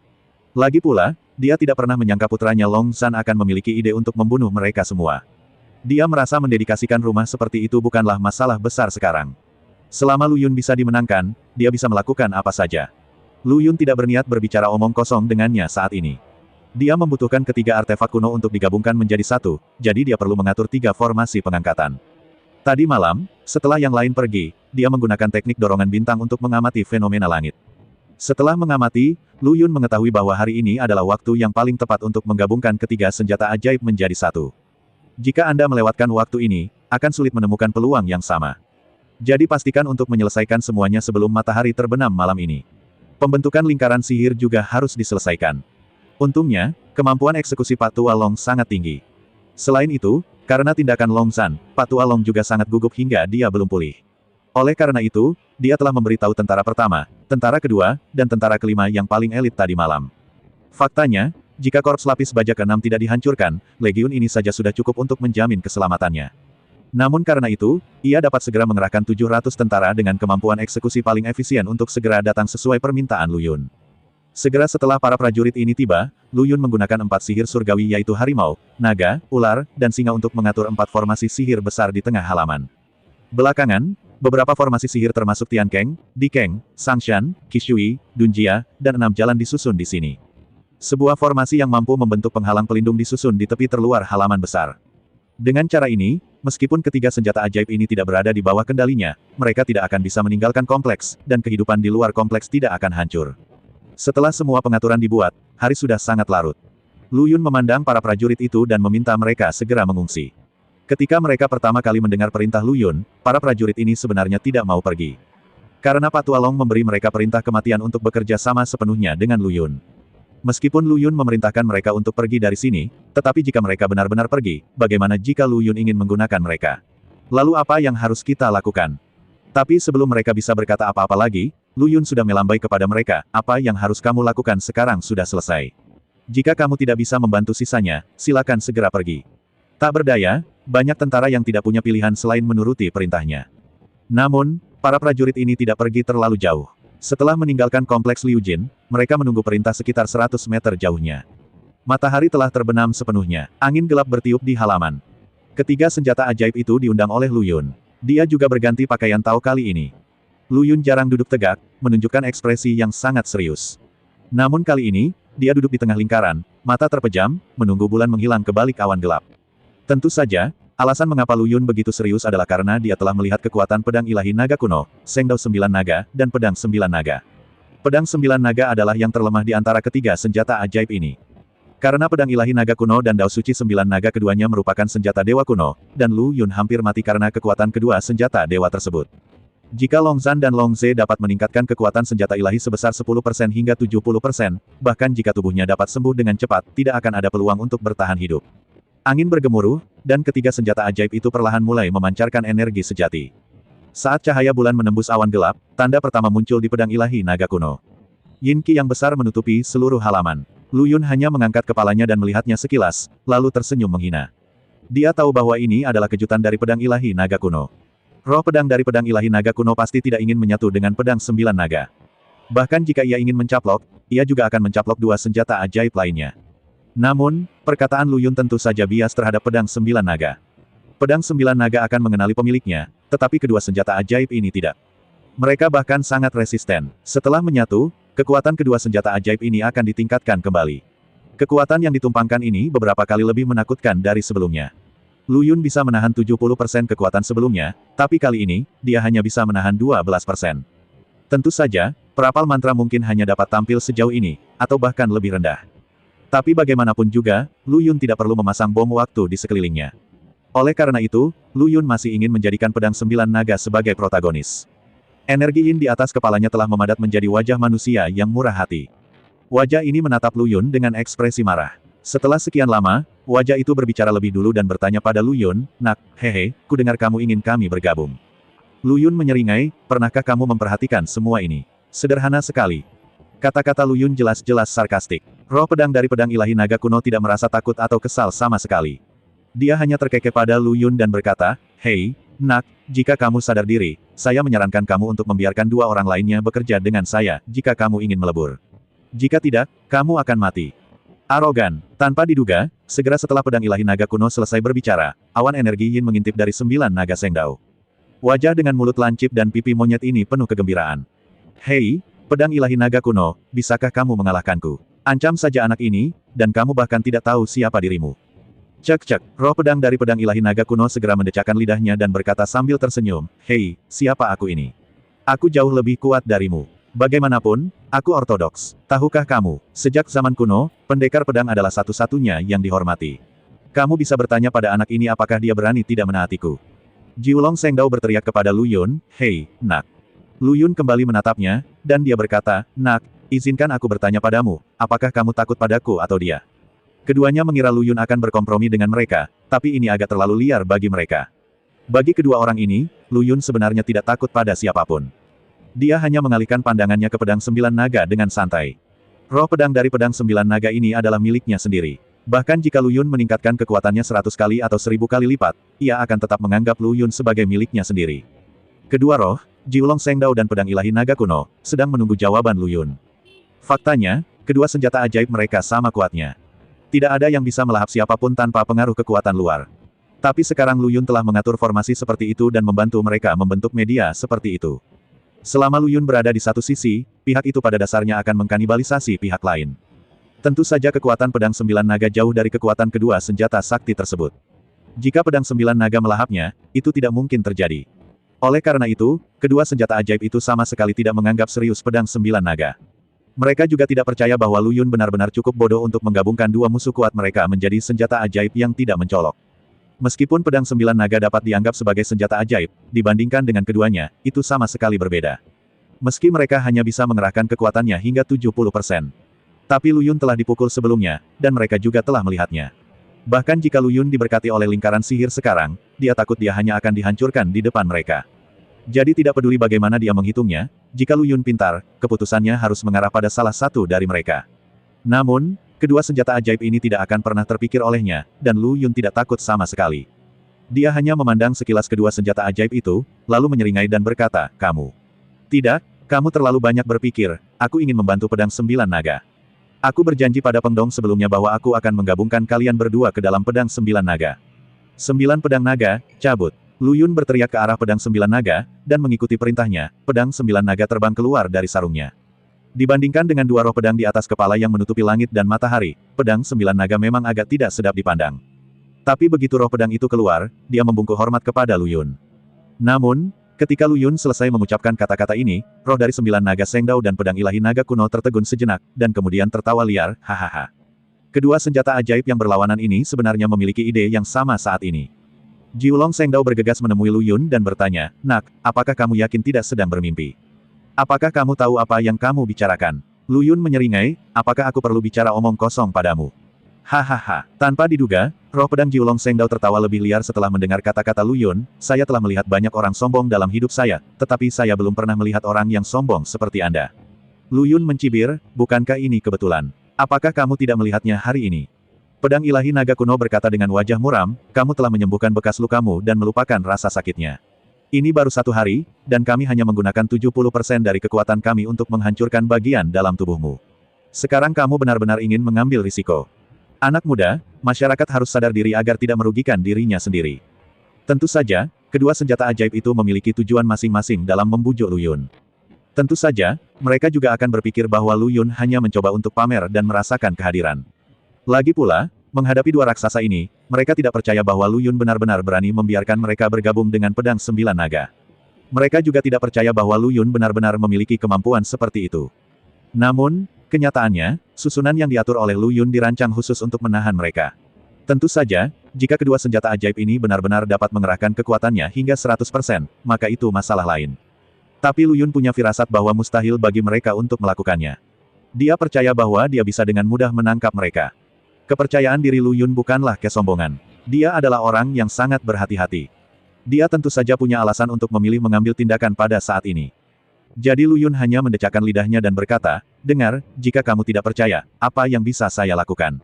Lagi pula, dia tidak pernah menyangka putranya Long Zhan akan memiliki ide untuk membunuh mereka semua. Dia merasa mendedikasikan rumah seperti itu bukanlah masalah besar sekarang. Selama Lu Yun bisa dimenangkan, dia bisa melakukan apa saja. Lu Yun tidak berniat berbicara omong kosong dengannya saat ini. Dia membutuhkan ketiga artefak kuno untuk digabungkan menjadi satu, jadi dia perlu mengatur tiga formasi pengangkatan. Tadi malam, setelah yang lain pergi, dia menggunakan teknik dorongan bintang untuk mengamati fenomena langit. Setelah mengamati, Lu Yun mengetahui bahwa hari ini adalah waktu yang paling tepat untuk menggabungkan ketiga senjata ajaib menjadi satu. Jika Anda melewatkan waktu ini, akan sulit menemukan peluang yang sama. Jadi pastikan untuk menyelesaikan semuanya sebelum matahari terbenam malam ini. Pembentukan lingkaran sihir juga harus diselesaikan. Untungnya, kemampuan eksekusi Pak Tua Long sangat tinggi. Selain itu, karena tindakan Long San, Pak Tua Long juga sangat gugup hingga dia belum pulih. Oleh karena itu, dia telah memberitahu tentara pertama, tentara kedua, dan tentara kelima yang paling elit tadi malam. Faktanya, jika korps lapis baja ke-6 tidak dihancurkan, legiun ini saja sudah cukup untuk menjamin keselamatannya. Namun karena itu, ia dapat segera mengerahkan 700 tentara dengan kemampuan eksekusi paling efisien untuk segera datang sesuai permintaan Lu Yun. Segera setelah para prajurit ini tiba, Lu Yun menggunakan 4 sihir surgawi yaitu harimau, naga, ular, dan singa untuk mengatur 4 formasi sihir besar di tengah halaman. Belakangan, beberapa formasi sihir termasuk Tiankeng, Dikeng, Sangshan, Qishui, Dunjia, dan 6 jalan disusun di sini. Sebuah formasi yang mampu membentuk penghalang pelindung disusun di tepi terluar halaman besar. Dengan cara ini, meskipun ketiga senjata ajaib ini tidak berada di bawah kendalinya, mereka tidak akan bisa meninggalkan kompleks, dan kehidupan di luar kompleks tidak akan hancur. Setelah semua pengaturan dibuat, hari sudah sangat larut. Lu Yun memandang para prajurit itu dan meminta mereka segera mengungsi. Ketika mereka pertama kali mendengar perintah Lu Yun, para prajurit ini sebenarnya tidak mau pergi. Karena Pak Tua Long memberi mereka perintah kematian untuk bekerja sama sepenuhnya dengan Lu Yun. Meskipun Lu Yun memerintahkan mereka untuk pergi dari sini, tetapi jika mereka benar-benar pergi, bagaimana jika Lu Yun ingin menggunakan mereka? Lalu apa yang harus kita lakukan? Tapi sebelum mereka bisa berkata apa-apa lagi, Lu Yun sudah melambai kepada mereka, apa yang harus kamu lakukan sekarang sudah selesai. Jika kamu tidak bisa membantu sisanya, silakan segera pergi. Tak berdaya, banyak tentara yang tidak punya pilihan selain menuruti perintahnya. Namun, para prajurit ini tidak pergi terlalu jauh. Setelah meninggalkan kompleks Liu Jin, mereka menunggu perintah sekitar 100 meter jauhnya. Matahari telah terbenam sepenuhnya, angin gelap bertiup di halaman. Ketiga senjata ajaib itu diundang oleh Lu Yun. Dia juga berganti pakaian Tao kali ini. Lu Yun jarang duduk tegak, menunjukkan ekspresi yang sangat serius. Namun kali ini, dia duduk di tengah lingkaran, mata terpejam, menunggu bulan menghilang ke balik awan gelap. Tentu saja, alasan mengapa Lu Yun begitu serius adalah karena dia telah melihat kekuatan pedang ilahi naga kuno, Sengdao 9 Naga, dan pedang 9 Naga. Pedang 9 Naga adalah yang terlemah di antara ketiga senjata ajaib ini. Karena pedang ilahi naga kuno dan Dao Suci 9 Naga keduanya merupakan senjata dewa kuno, dan Lu Yun hampir mati karena kekuatan kedua senjata dewa tersebut. Jika Long Zhan dan Long Ze dapat meningkatkan kekuatan senjata ilahi sebesar 10% hingga 70%, bahkan jika tubuhnya dapat sembuh dengan cepat, tidak akan ada peluang untuk bertahan hidup. Angin bergemuruh, dan ketiga senjata ajaib itu perlahan mulai memancarkan energi sejati. Saat cahaya bulan menembus awan gelap, tanda pertama muncul di pedang ilahi naga kuno. Yin Qi yang besar menutupi seluruh halaman. Lu Yun hanya mengangkat kepalanya dan melihatnya sekilas, lalu tersenyum menghina. Dia tahu bahwa ini adalah kejutan dari pedang ilahi naga kuno. Roh pedang dari pedang ilahi naga kuno pasti tidak ingin menyatu dengan pedang 9 naga. Bahkan jika ia ingin mencaplok, ia juga akan mencaplok dua senjata ajaib lainnya. Namun, perkataan Lu Yun tentu saja bias terhadap pedang 9 naga. Pedang 9 naga akan mengenali pemiliknya, tetapi kedua senjata ajaib ini tidak. Mereka bahkan sangat resisten. Setelah menyatu, kekuatan kedua senjata ajaib ini akan ditingkatkan kembali. Kekuatan yang ditumpangkan ini beberapa kali lebih menakutkan dari sebelumnya. Lu Yun bisa menahan 70% kekuatan sebelumnya, tapi kali ini, dia hanya bisa menahan 12%. Tentu saja, perapal mantra mungkin hanya dapat tampil sejauh ini, atau bahkan lebih rendah. Tapi bagaimanapun juga, Lu Yun tidak perlu memasang bom waktu di sekelilingnya. Oleh karena itu, Lu Yun masih ingin menjadikan pedang 9 naga sebagai protagonis. Energi Yin di atas kepalanya telah memadat menjadi wajah manusia yang murah hati. Wajah ini menatap Lu Yun dengan ekspresi marah. Setelah sekian lama, wajah itu berbicara lebih dulu dan bertanya pada Lu Yun, "Nak, hehe, ku dengar kamu ingin kami bergabung." Lu Yun menyeringai, "Pernahkah kamu memperhatikan semua ini? Sederhana sekali." Kata-kata Lu Yun jelas-jelas sarkastik. Roh pedang dari pedang ilahi naga kuno tidak merasa takut atau kesal sama sekali. Dia hanya terkekeh pada Lu Yun dan berkata, "Hei, Nak, jika kamu sadar diri, saya menyarankan kamu untuk membiarkan dua orang lainnya bekerja dengan saya, jika kamu ingin melebur. Jika tidak, kamu akan mati." Arogan. Tanpa diduga, segera setelah pedang ilahi naga kuno selesai berbicara, awan energi Yin mengintip dari 9 naga Sengdao. Wajah dengan mulut lancip dan pipi monyet ini penuh kegembiraan. Hei, pedang ilahi naga kuno, bisakah kamu mengalahkanku? Ancam saja anak ini, dan kamu bahkan tidak tahu siapa dirimu. Cek-cek, roh pedang dari pedang ilahi naga kuno segera mendecakkan lidahnya dan berkata sambil tersenyum, hei, siapa aku ini? Aku jauh lebih kuat darimu. Bagaimanapun, aku ortodoks. Tahukah kamu, sejak zaman kuno, pendekar pedang adalah satu-satunya yang dihormati. Kamu bisa bertanya pada anak ini apakah dia berani tidak menaatiku. Jiulong Sengdao berteriak kepada Lu Yun, hei, nak. Lu Yun kembali menatapnya, dan dia berkata, nak, izinkan aku bertanya padamu, apakah kamu takut padaku atau dia? Keduanya mengira Lu Yun akan berkompromi dengan mereka, tapi ini agak terlalu liar bagi mereka. Bagi kedua orang ini, Lu Yun sebenarnya tidak takut pada siapapun. Dia hanya mengalihkan pandangannya ke pedang 9 naga dengan santai. Roh pedang dari pedang 9 naga ini adalah miliknya sendiri. Bahkan jika Lu Yun meningkatkan kekuatannya 100 kali atau 1000 kali lipat, ia akan tetap menganggap Lu Yun sebagai miliknya sendiri. Kedua roh, Jiulong Sengdao dan pedang ilahi naga kuno, sedang menunggu jawaban Lu Yun. Faktanya, kedua senjata ajaib mereka sama kuatnya. Tidak ada yang bisa melahap siapapun tanpa pengaruh kekuatan luar. Tapi sekarang Lu Yun telah mengatur formasi seperti itu dan membantu mereka membentuk media seperti itu. Selama Lu Yun berada di satu sisi, pihak itu pada dasarnya akan mengkanibalisasi pihak lain. Tentu saja kekuatan pedang 9 naga jauh dari kekuatan kedua senjata sakti tersebut. Jika pedang 9 naga melahapnya, itu tidak mungkin terjadi. Oleh karena itu, kedua senjata ajaib itu sama sekali tidak menganggap serius pedang 9 naga. Mereka juga tidak percaya bahwa Lu Yun benar-benar cukup bodoh untuk menggabungkan dua musuh kuat mereka menjadi senjata ajaib yang tidak mencolok. Meskipun pedang 9 naga dapat dianggap sebagai senjata ajaib, dibandingkan dengan keduanya, itu sama sekali berbeda. Meski mereka hanya bisa mengerahkan kekuatannya hingga 70%. Tapi Lu Yun telah dipukul sebelumnya, dan mereka juga telah melihatnya. Bahkan jika Lu Yun diberkati oleh lingkaran sihir sekarang, dia takut dia hanya akan dihancurkan di depan mereka. Jadi tidak peduli bagaimana dia menghitungnya, jika Lu Yun pintar, keputusannya harus mengarah pada salah satu dari mereka. Namun, kedua senjata ajaib ini tidak akan pernah terpikir olehnya, dan Lu Yun tidak takut sama sekali. Dia hanya memandang sekilas kedua senjata ajaib itu, lalu menyeringai dan berkata, kamu. Tidak, kamu terlalu banyak berpikir, aku ingin membantu pedang 9 naga. Aku berjanji pada Peng Dong sebelumnya bahwa aku akan menggabungkan kalian berdua ke dalam pedang 9 naga. 9 pedang naga, cabut. Lu Yun berteriak ke arah pedang 9 naga, dan mengikuti perintahnya, pedang 9 naga terbang keluar dari sarungnya. Dibandingkan dengan dua roh pedang di atas kepala yang menutupi langit dan matahari, pedang 9 naga memang agak tidak sedap dipandang. Tapi begitu roh pedang itu keluar, dia membungkuk hormat kepada Lu Yun. Namun, ketika Lu Yun selesai mengucapkan kata-kata ini, roh dari 9 naga Sengdao dan pedang ilahi naga kuno tertegun sejenak, dan kemudian tertawa liar, hahaha. Kedua senjata ajaib yang berlawanan ini sebenarnya memiliki ide yang sama saat ini. Jiulong Sengdao bergegas menemui Lu Yun dan bertanya, nak, apakah kamu yakin tidak sedang bermimpi? Apakah kamu tahu apa yang kamu bicarakan? Lu Yun menyeringai, apakah aku perlu bicara omong kosong padamu? Hahaha. Tanpa diduga, roh pedang Jiulong Sengdao tertawa lebih liar setelah mendengar kata-kata Lu Yun, saya telah melihat banyak orang sombong dalam hidup saya, tetapi saya belum pernah melihat orang yang sombong seperti Anda. Lu Yun mencibir, bukankah ini kebetulan? Apakah kamu tidak melihatnya hari ini? Pedang ilahi naga kuno berkata dengan wajah muram, kamu telah menyembuhkan bekas lukamu dan melupakan rasa sakitnya. Ini baru 1 hari, dan kami hanya menggunakan 70% dari kekuatan kami untuk menghancurkan bagian dalam tubuhmu. Sekarang kamu benar-benar ingin mengambil risiko. Anak muda, masyarakat harus sadar diri agar tidak merugikan dirinya sendiri. Tentu saja, kedua senjata ajaib itu memiliki tujuan masing-masing dalam membujuk Lu Yun. Tentu saja, mereka juga akan berpikir bahwa Lu Yun hanya mencoba untuk pamer dan merasakan kehadiran. Lagi pula, menghadapi dua raksasa ini, mereka tidak percaya bahwa Lu Yun benar-benar berani membiarkan mereka bergabung dengan pedang 9 naga. Mereka juga tidak percaya bahwa Lu Yun benar-benar memiliki kemampuan seperti itu. Namun, kenyataannya, susunan yang diatur oleh Lu Yun dirancang khusus untuk menahan mereka. Tentu saja, jika kedua senjata ajaib ini benar-benar dapat mengerahkan kekuatannya hingga 100%, maka itu masalah lain. Tapi Lu Yun punya firasat bahwa mustahil bagi mereka untuk melakukannya. Dia percaya bahwa dia bisa dengan mudah menangkap mereka. Kepercayaan diri Lu Yun bukanlah kesombongan. Dia adalah orang yang sangat berhati-hati. Dia tentu saja punya alasan untuk memilih mengambil tindakan pada saat ini. Jadi Lu Yun hanya mendecakkan lidahnya dan berkata, dengar, jika kamu tidak percaya, apa yang bisa saya lakukan?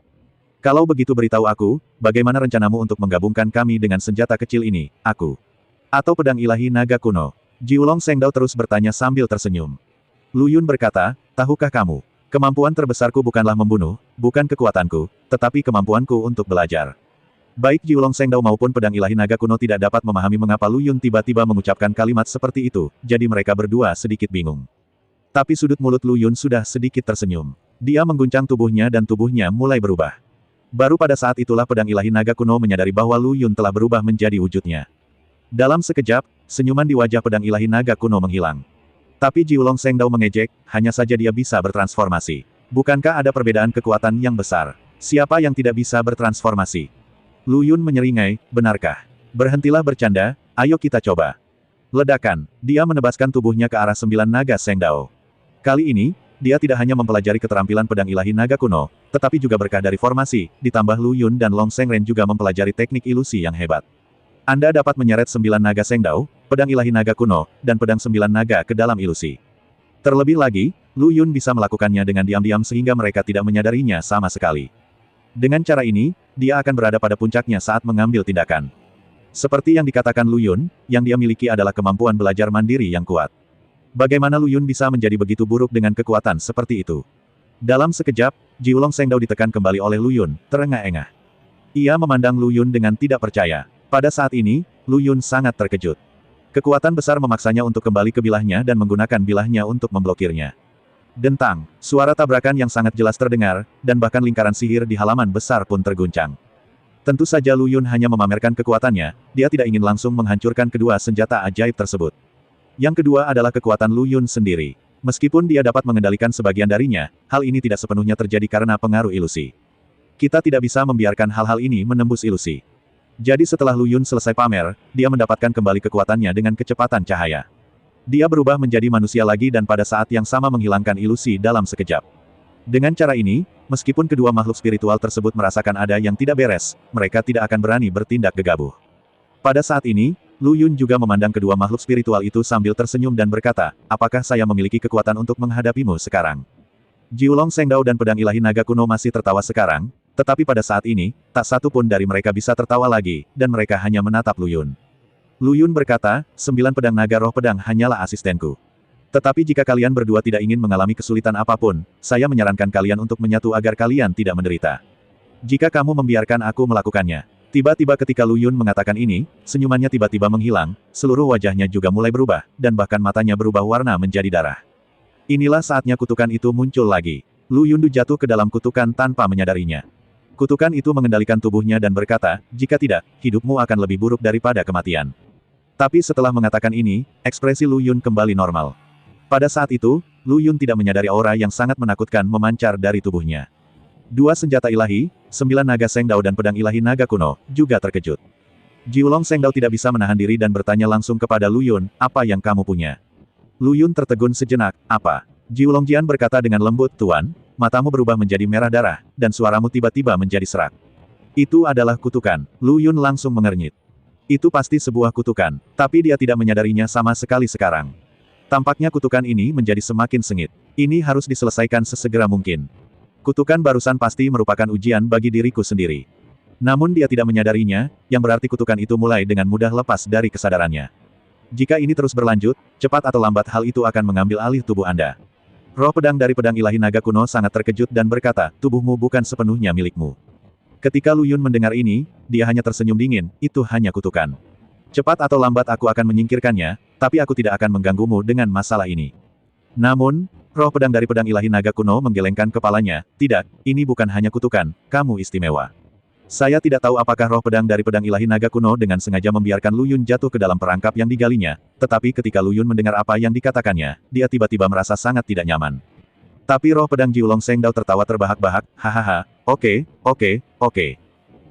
Kalau begitu beritahu aku, bagaimana rencanamu untuk menggabungkan kami dengan senjata kecil ini, aku? Atau pedang ilahi naga kuno? Jiulong Sengdao terus bertanya sambil tersenyum. Lu Yun berkata, tahukah kamu? Kemampuan terbesarku bukanlah membunuh, bukan kekuatanku, tetapi kemampuanku untuk belajar. Baik Jiulong Sengdao maupun pedang ilahi naga kuno tidak dapat memahami mengapa Lu Yun tiba-tiba mengucapkan kalimat seperti itu, jadi mereka berdua sedikit bingung. Tapi sudut mulut Lu Yun sudah sedikit tersenyum. Dia mengguncang tubuhnya dan tubuhnya mulai berubah. Baru pada saat itulah pedang ilahi naga kuno menyadari bahwa Lu Yun telah berubah menjadi wujudnya. Dalam sekejap, senyuman di wajah pedang ilahi naga kuno menghilang. Tapi Jiulong Sengdao mengejek, hanya saja dia bisa bertransformasi. Bukankah ada perbedaan kekuatan yang besar? Siapa yang tidak bisa bertransformasi? Lu Yun menyeringai, benarkah? Berhentilah bercanda, ayo kita coba. Ledakan, dia menebaskan tubuhnya ke arah 9 naga Sengdao. Kali ini, dia tidak hanya mempelajari keterampilan pedang ilahi naga kuno, tetapi juga berkah dari formasi, ditambah Lu Yun dan Long Sengren juga mempelajari teknik ilusi yang hebat. Anda dapat menyeret 9 naga Sengdao, pedang ilahi naga kuno, dan pedang 9 naga ke dalam ilusi. Terlebih lagi, Lu Yun bisa melakukannya dengan diam-diam sehingga mereka tidak menyadarinya sama sekali. Dengan cara ini, dia akan berada pada puncaknya saat mengambil tindakan. Seperti yang dikatakan Lu Yun, yang dia miliki adalah kemampuan belajar mandiri yang kuat. Bagaimana Lu Yun bisa menjadi begitu buruk dengan kekuatan seperti itu? Dalam sekejap, Jiulong Sengdao ditekan kembali oleh Lu Yun, terengah-engah. Ia memandang Lu Yun dengan tidak percaya. Pada saat ini, Lu Yun sangat terkejut. Kekuatan besar memaksanya untuk kembali ke bilahnya dan menggunakan bilahnya untuk memblokirnya. Dentang, suara tabrakan yang sangat jelas terdengar, dan bahkan lingkaran sihir di halaman besar pun terguncang. Tentu saja Lu Yun hanya memamerkan kekuatannya, dia tidak ingin langsung menghancurkan kedua senjata ajaib tersebut. Yang kedua adalah kekuatan Lu Yun sendiri. Meskipun dia dapat mengendalikan sebagian darinya, hal ini tidak sepenuhnya terjadi karena pengaruh ilusi. Kita tidak bisa membiarkan hal-hal ini menembus ilusi. Jadi setelah Lu Yun selesai pamer, dia mendapatkan kembali kekuatannya dengan kecepatan cahaya. Dia berubah menjadi manusia lagi dan pada saat yang sama menghilangkan ilusi dalam sekejap. Dengan cara ini, meskipun kedua makhluk spiritual tersebut merasakan ada yang tidak beres, mereka tidak akan berani bertindak gegabah. Pada saat ini, Lu Yun juga memandang kedua makhluk spiritual itu sambil tersenyum dan berkata, apakah saya memiliki kekuatan untuk menghadapimu sekarang? Jiulong Sengdao dan pedang ilahi naga kuno masih tertawa sekarang, tetapi pada saat ini, tak satu pun dari mereka bisa tertawa lagi, dan mereka hanya menatap Lu Yun. Lu Yun berkata, 9 pedang naga roh pedang hanyalah asistenku. Tetapi jika kalian berdua tidak ingin mengalami kesulitan apapun, saya menyarankan kalian untuk menyatu agar kalian tidak menderita. Jika kamu membiarkan aku melakukannya. Tiba-tiba ketika Lu Yun mengatakan ini, senyumannya tiba-tiba menghilang, seluruh wajahnya juga mulai berubah, dan bahkan matanya berubah warna menjadi darah. Inilah saatnya kutukan itu muncul lagi. Lu Yun jatuh ke dalam kutukan tanpa menyadarinya. Kutukan itu mengendalikan tubuhnya dan berkata, jika tidak, hidupmu akan lebih buruk daripada kematian. Tapi setelah mengatakan ini, ekspresi Lu Yun kembali normal. Pada saat itu, Lu Yun tidak menyadari aura yang sangat menakutkan memancar dari tubuhnya. Dua senjata ilahi, 9 naga Sengdao dan pedang ilahi naga kuno, juga terkejut. Jiulong Sengdao tidak bisa menahan diri dan bertanya langsung kepada Lu Yun, apa yang kamu punya? Lu Yun tertegun sejenak, apa? Jiulong Jian berkata dengan lembut, Tuan, matamu berubah menjadi merah darah, dan suaramu tiba-tiba menjadi serak. Itu adalah kutukan. Lu Yun langsung mengernyit. Itu pasti sebuah kutukan, tapi dia tidak menyadarinya sama sekali sekarang. Tampaknya kutukan ini menjadi semakin sengit. Ini harus diselesaikan sesegera mungkin. Kutukan barusan pasti merupakan ujian bagi diriku sendiri. Namun dia tidak menyadarinya, yang berarti kutukan itu mulai dengan mudah lepas dari kesadarannya. Jika ini terus berlanjut, cepat atau lambat hal itu akan mengambil alih tubuh Anda. Roh pedang dari pedang ilahi naga kuno sangat terkejut dan berkata, tubuhmu bukan sepenuhnya milikmu. Ketika Lu Yun mendengar ini, dia hanya tersenyum dingin, itu hanya kutukan. Cepat atau lambat aku akan menyingkirkannya, tapi aku tidak akan mengganggumu dengan masalah ini. Namun, roh pedang dari pedang ilahi naga kuno menggelengkan kepalanya, tidak, ini bukan hanya kutukan, kamu istimewa. Saya tidak tahu apakah roh pedang dari pedang ilahi naga kuno dengan sengaja membiarkan Lu Yun jatuh ke dalam perangkap yang digalinya, tetapi ketika Lu Yun mendengar apa yang dikatakannya, dia tiba-tiba merasa sangat tidak nyaman. Tapi roh pedang Jiulong Sengdao tertawa terbahak-bahak, hahaha, oke.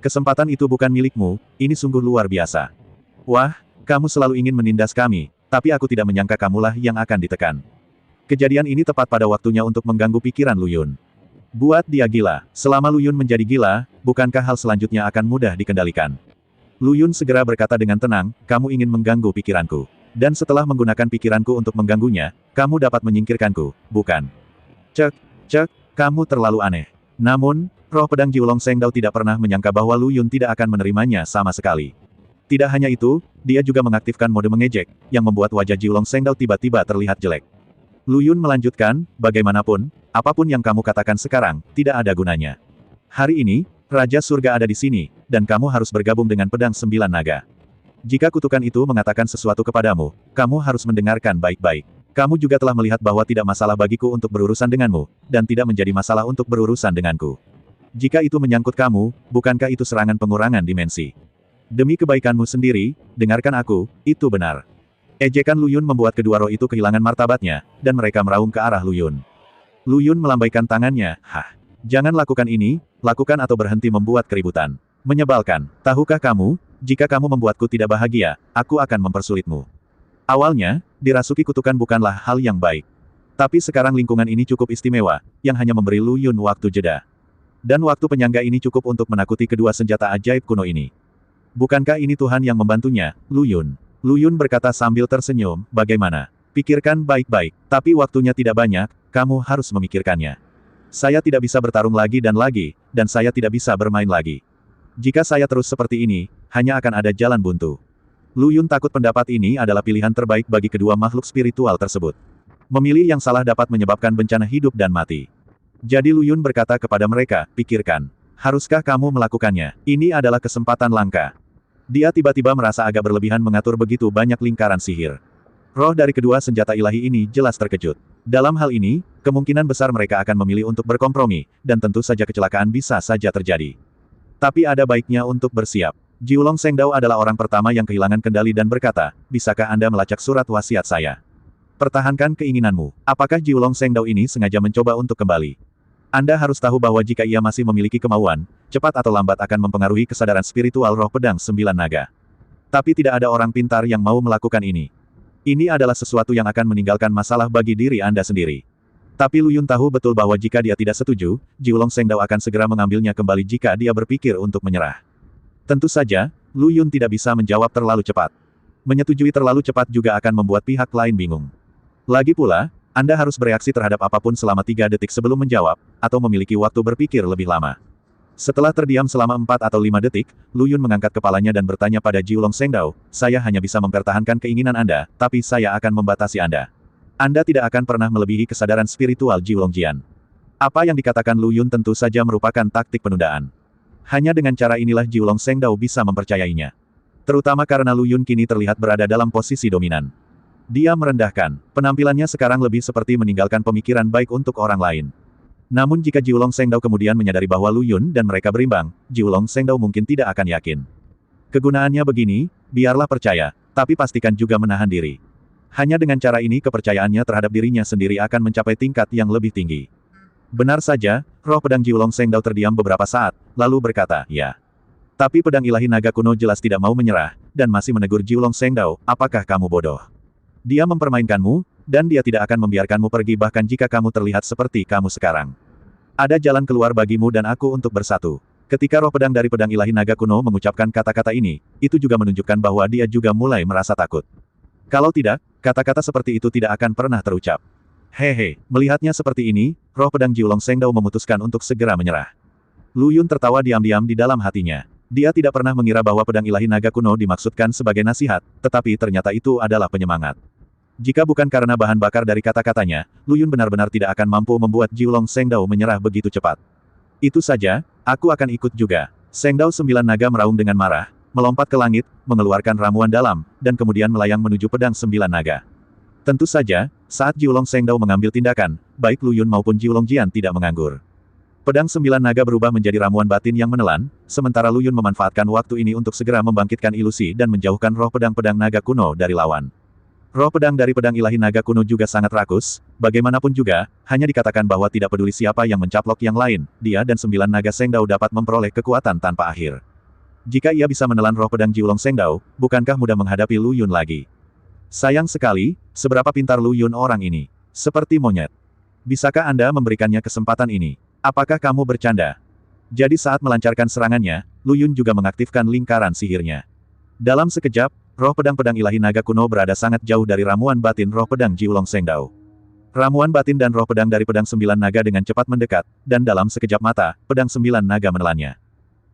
Kesempatan itu bukan milikmu, ini sungguh luar biasa. Wah, kamu selalu ingin menindas kami, tapi aku tidak menyangka kamulah yang akan ditekan. Kejadian ini tepat pada waktunya untuk mengganggu pikiran Lu Yun. Buat dia gila, selama Lu Yun menjadi gila, bukankah hal selanjutnya akan mudah dikendalikan? Lu Yun segera berkata dengan tenang, kamu ingin mengganggu pikiranku. Dan setelah menggunakan pikiranku untuk mengganggunya, kamu dapat menyingkirkanku, bukan? Cek, kamu terlalu aneh. Namun, roh pedang Jiulong Sengdao tidak pernah menyangka bahwa Lu Yun tidak akan menerimanya sama sekali. Tidak hanya itu, dia juga mengaktifkan mode mengejek, yang membuat wajah Jiulong Sengdao tiba-tiba terlihat jelek. Lu Yun melanjutkan, bagaimanapun, apapun yang kamu katakan sekarang, tidak ada gunanya. Hari ini, Raja Surga ada di sini, dan kamu harus bergabung dengan pedang 9 naga. Jika kutukan itu mengatakan sesuatu kepadamu, kamu harus mendengarkan baik-baik. Kamu juga telah melihat bahwa tidak masalah bagiku untuk berurusan denganmu, dan tidak menjadi masalah untuk berurusan denganku. Jika itu menyangkut kamu, bukankah itu serangan pengurangan dimensi? Demi kebaikanmu sendiri, dengarkan aku, itu benar. Ejekan Lu Yun membuat kedua roh itu kehilangan martabatnya, dan mereka meraung ke arah Lu Yun. Lu Yun melambaikan tangannya, "Hah. Jangan lakukan ini, lakukan atau berhenti membuat keributan. Menyebalkan, tahukah kamu, jika kamu membuatku tidak bahagia, aku akan mempersulitmu." Awalnya, dirasuki kutukan bukanlah hal yang baik. Tapi sekarang lingkungan ini cukup istimewa, yang hanya memberi Lu Yun waktu jeda. Dan waktu penyangga ini cukup untuk menakuti kedua senjata ajaib kuno ini. Bukankah ini Tuhan yang membantunya, Lu Yun? Lu Yun berkata sambil tersenyum, bagaimana? Pikirkan baik-baik, tapi waktunya tidak banyak, kamu harus memikirkannya. Saya tidak bisa bertarung lagi, dan saya tidak bisa bermain lagi. Jika saya terus seperti ini, hanya akan ada jalan buntu. Lu Yun takut pendapat ini adalah pilihan terbaik bagi kedua makhluk spiritual tersebut. Memilih yang salah dapat menyebabkan bencana hidup dan mati. Jadi Lu Yun berkata kepada mereka, pikirkan. Haruskah kamu melakukannya? Ini adalah kesempatan langka. Dia tiba-tiba merasa agak berlebihan mengatur begitu banyak lingkaran sihir. Roh dari kedua senjata ilahi ini jelas terkejut. Dalam hal ini, kemungkinan besar mereka akan memilih untuk berkompromi, dan tentu saja kecelakaan bisa saja terjadi. Tapi ada baiknya untuk bersiap. Jiulong Sengdao adalah orang pertama yang kehilangan kendali dan berkata, bisakah Anda melacak surat wasiat saya? Pertahankan keinginanmu. Apakah Jiulong Sengdao ini sengaja mencoba untuk kembali? Anda harus tahu bahwa jika ia masih memiliki kemauan, cepat atau lambat akan mempengaruhi kesadaran spiritual roh pedang 9 naga. Tapi tidak ada orang pintar yang mau melakukan ini. Ini adalah sesuatu yang akan meninggalkan masalah bagi diri Anda sendiri. Tapi Lu Yun tahu betul bahwa jika dia tidak setuju, Jiulong Sengdao akan segera mengambilnya kembali jika dia berpikir untuk menyerah. Tentu saja, Lu Yun tidak bisa menjawab terlalu cepat. Menyetujui terlalu cepat juga akan membuat pihak lain bingung. Lagi pula, Anda harus bereaksi terhadap apapun selama 3 detik sebelum menjawab, atau memiliki waktu berpikir lebih lama. Setelah terdiam selama 4 atau 5 detik, Lu Yun mengangkat kepalanya dan bertanya pada Jiulong Sengdao, saya hanya bisa mempertahankan keinginan Anda, tapi saya akan membatasi Anda. Anda tidak akan pernah melebihi kesadaran spiritual Jiulong Jian. Apa yang dikatakan Lu Yun tentu saja merupakan taktik penundaan. Hanya dengan cara inilah Jiulong Sengdao bisa mempercayainya. Terutama karena Lu Yun kini terlihat berada dalam posisi dominan. Dia merendahkan, penampilannya sekarang lebih seperti meninggalkan pemikiran baik untuk orang lain. Namun jika Jiulong Sengdao kemudian menyadari bahwa Lu Yun dan mereka berimbang, Jiulong Sengdao mungkin tidak akan yakin. Kegunaannya begini, biarlah percaya, tapi pastikan juga menahan diri. Hanya dengan cara ini kepercayaannya terhadap dirinya sendiri akan mencapai tingkat yang lebih tinggi. Benar saja, roh pedang Jiulong Sengdao terdiam beberapa saat, lalu berkata, ya. Tapi pedang ilahi naga kuno jelas tidak mau menyerah, dan masih menegur Jiulong Sengdao, apakah kamu bodoh? Dia mempermainkanmu, dan dia tidak akan membiarkanmu pergi bahkan jika kamu terlihat seperti kamu sekarang. Ada jalan keluar bagimu dan aku untuk bersatu. Ketika roh pedang dari pedang ilahi naga kuno mengucapkan kata-kata ini, itu juga menunjukkan bahwa dia juga mulai merasa takut. Kalau tidak, kata-kata seperti itu tidak akan pernah terucap. Hehe, melihatnya seperti ini, roh pedang Jiulong Sengdao memutuskan untuk segera menyerah. Lu Yun tertawa diam-diam di dalam hatinya. Dia tidak pernah mengira bahwa pedang ilahi naga kuno dimaksudkan sebagai nasihat, tetapi ternyata itu adalah penyemangat. Jika bukan karena bahan bakar dari kata-katanya, Lu Yun benar-benar tidak akan mampu membuat Jiulong Sengdao menyerah begitu cepat. Itu saja, aku akan ikut juga. Sengdao 9 naga meraung dengan marah, melompat ke langit, mengeluarkan ramuan dalam, dan kemudian melayang menuju pedang 9 naga. Tentu saja, saat Jiulong Sengdao mengambil tindakan, baik Lu Yun maupun Jiulong Jian tidak menganggur. Pedang 9 naga berubah menjadi ramuan batin yang menelan, sementara Lu Yun memanfaatkan waktu ini untuk segera membangkitkan ilusi dan menjauhkan roh pedang-pedang naga kuno dari lawan. Roh pedang dari pedang ilahi naga kuno juga sangat rakus, bagaimanapun juga, hanya dikatakan bahwa tidak peduli siapa yang mencaplok yang lain, dia dan 9 naga Sengdao dapat memperoleh kekuatan tanpa akhir. Jika ia bisa menelan roh pedang Jiulong Sengdao, bukankah mudah menghadapi Lu Yun lagi? Sayang sekali, seberapa pintar Lu Yun orang ini. Seperti monyet. Bisakah Anda memberikannya kesempatan ini? Apakah kamu bercanda? Jadi saat melancarkan serangannya, Lu Yun juga mengaktifkan lingkaran sihirnya. Dalam sekejap, roh pedang-pedang ilahi naga kuno berada sangat jauh dari ramuan batin roh pedang Jiulong Sengdao. Ramuan batin dan roh pedang dari pedang 9 naga dengan cepat mendekat, dan dalam sekejap mata, pedang 9 naga menelannya.